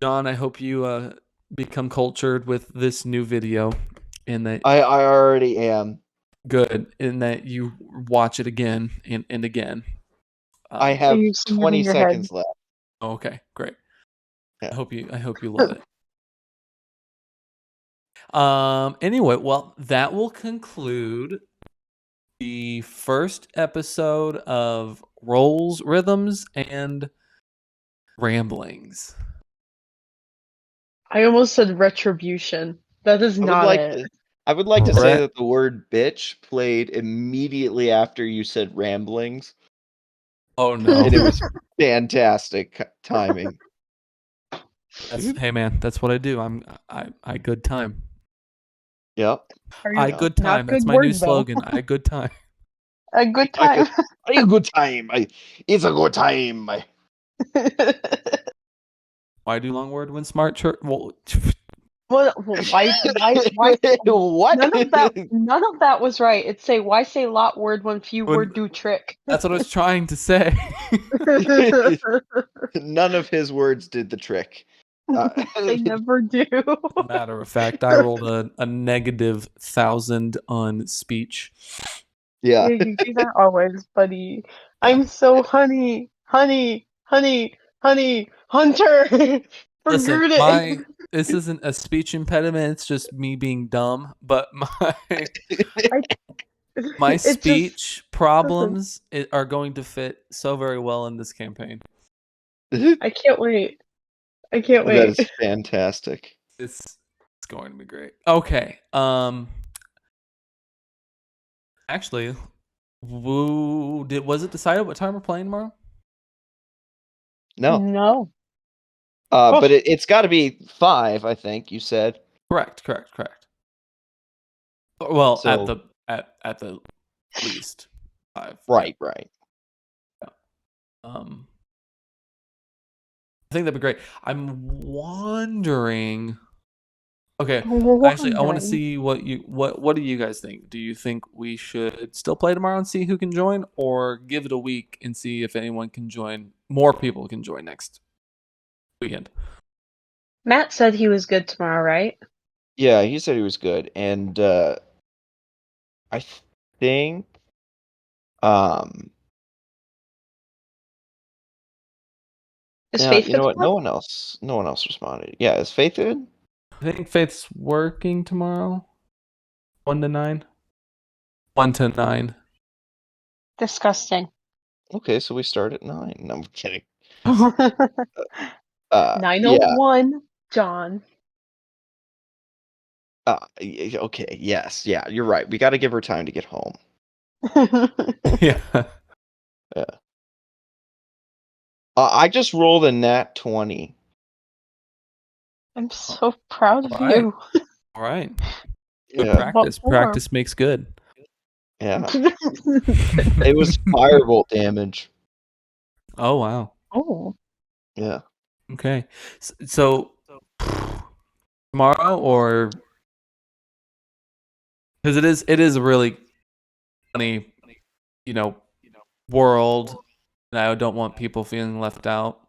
John, I hope you become cultured with this new video and that I already am. good and that you watch it again and again. I So have you're seeing it in 20 your head. seconds left. Okay, great. Yeah. I hope you love it. Anyway, well, that will conclude the first episode of Rolls, Rhythms, and Ramblings. I almost said retribution. That is not it. I would like to say Re- that the word bitch played immediately after you said ramblings, Oh no. and it was fantastic timing. Hey man, that's what I do. I good time. Yep. I Yeah. good Not time. That's good my new word though. slogan. I good time. A good I time. a good time. It's a good time. Why do long word when smart church? Well, Well, why? What? None of that was right. It's say, why say lot word when few when word do trick? that's what I was trying to say. None of his words did the trick. They never do. Matter of fact, I rolled a negative 1,000 on speech. Yeah. Yeah, you do that always, buddy. Yeah. I'm so honey, hunter for Listen, Gruden. this isn't a speech impediment. It's just me being dumb. But my It's just speech problems are going to fit so very well in this campaign. I can't wait. I can't That wait. is fantastic. It's going to be great. Okay. Actually, was it decided what time we're playing tomorrow? No. No. But it's got to be 5, I think you said. Correct. Well, So at the least 5. right. I think that'd be great. I'm wondering. Okay, I'm actually, I want to wondering. see what do you guys think? Do you think we should still play tomorrow and see who can join, or give it a week and see if anyone can join? More people can join next weekend. Matt said he was good tomorrow, right? Yeah, he said he was good, and I think Is yeah, Faith you know good what? tomorrow? No one else responded. Yeah, is Faith good? I think Faith's working tomorrow. 1 to 9. 1 to 9. Disgusting. Okay, so we start at 9. No, I'm kidding. 901, Yeah, John. Okay, yes, yeah, you're right. We got to give her time to get home. Yeah. Yeah. I just rolled a nat 20. I'm so proud of All right. you. All right. Good Yeah, practice. What for? Practice makes good. yeah. It was firebolt damage. Oh wow. Oh. Yeah. Okay. So tomorrow, or because it is a really funny, world, and I don't want people feeling left out.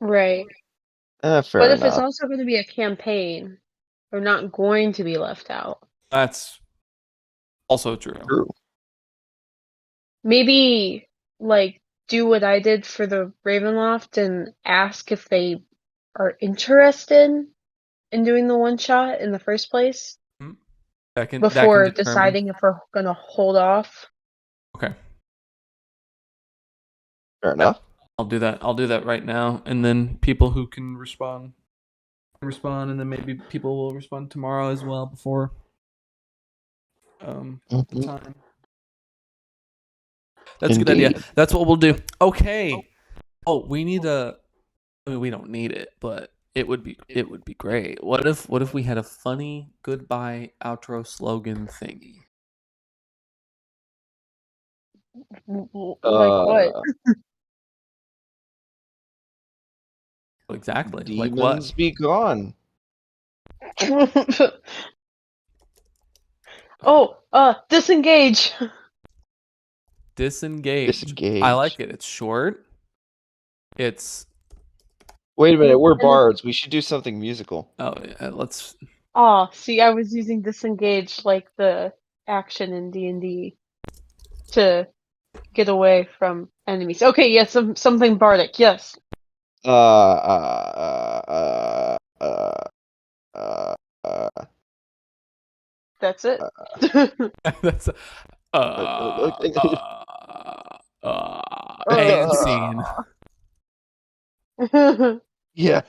Right. Fair But if it's enough. also going to be a campaign, we're not going to be left out. That's also true. True. Maybe, like, do what I did for the Ravenloft and ask if they are interested in doing the one shot in the first place That can before determine. deciding if we're going to hold off. Okay. Fair enough. I'll do that. I'll do that right now, and then people who can respond, and then maybe people will respond tomorrow as well before the time. That's a good idea. Indeed. That's what we'll do. Okay. Oh, we need a. I mean, we don't need it, but it would be great. What if we had a funny goodbye outro slogan thingy? Like what? Exactly. Demons Like what? be gone. Disengage. Disengage. Disengage. I like it. It's short. It's. Wait a minute, we're And then- bards. We should do something musical. Oh yeah. Let's. Oh, see, I was using disengage like the action in D&D to get away from enemies. Okay, yes, something bardic. Yes. That's it. That's. And scene. Yeah.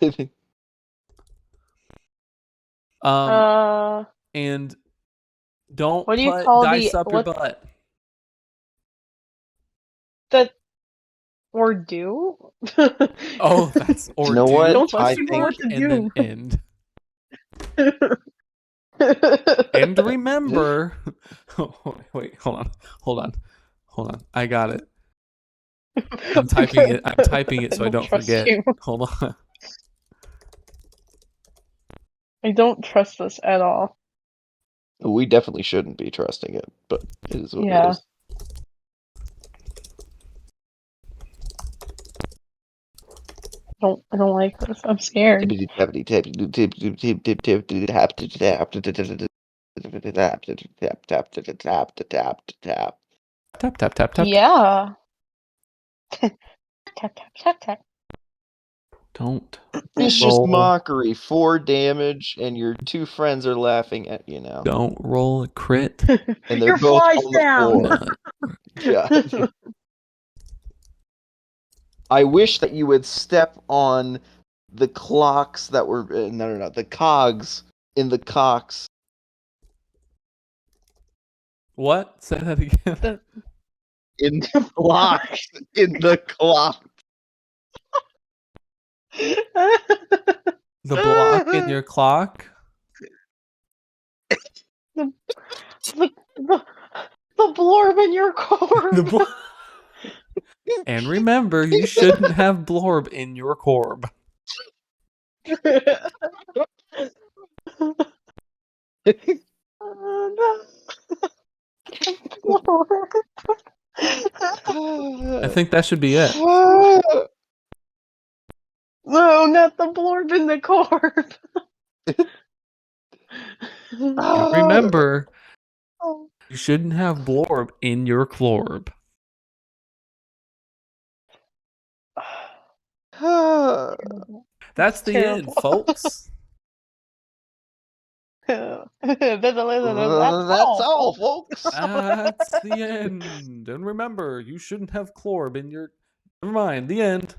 And don't what do you put call dice the up your what butt. that or do? Oh, that's or You know do what? Don't question I think- mark what to and then do. end. And remember, wait, hold on. I got it. I'm typing it. I'm typing it so I don't trust forget. you. Hold on. I don't trust this at all. We definitely shouldn't be trusting it, but it is what it Yeah. is. I don't like this. I'm scared. Tap tap tap tap. Yeah. Tap tap tap tap. Don't. Vicious Roll. mockery, 4 damage, and your 2 friends are laughing at you now. Don't roll a crit. And they're Your both fly's on the down. floor. Yeah. I wish that you would step on the clocks that were no, the cogs in the cocks. What? Say that again. In the clocks in the clock. The block in your clock. the blorb in your corb. And remember, you shouldn't have blorb in your corb. I think that should be it. No, not the blorb in the corb. And remember, you shouldn't have blorb in your clorb. That's the Terrible. end, folks. That's all, folks. That's the end. And remember, you shouldn't have clorb in your. Never mind, the end.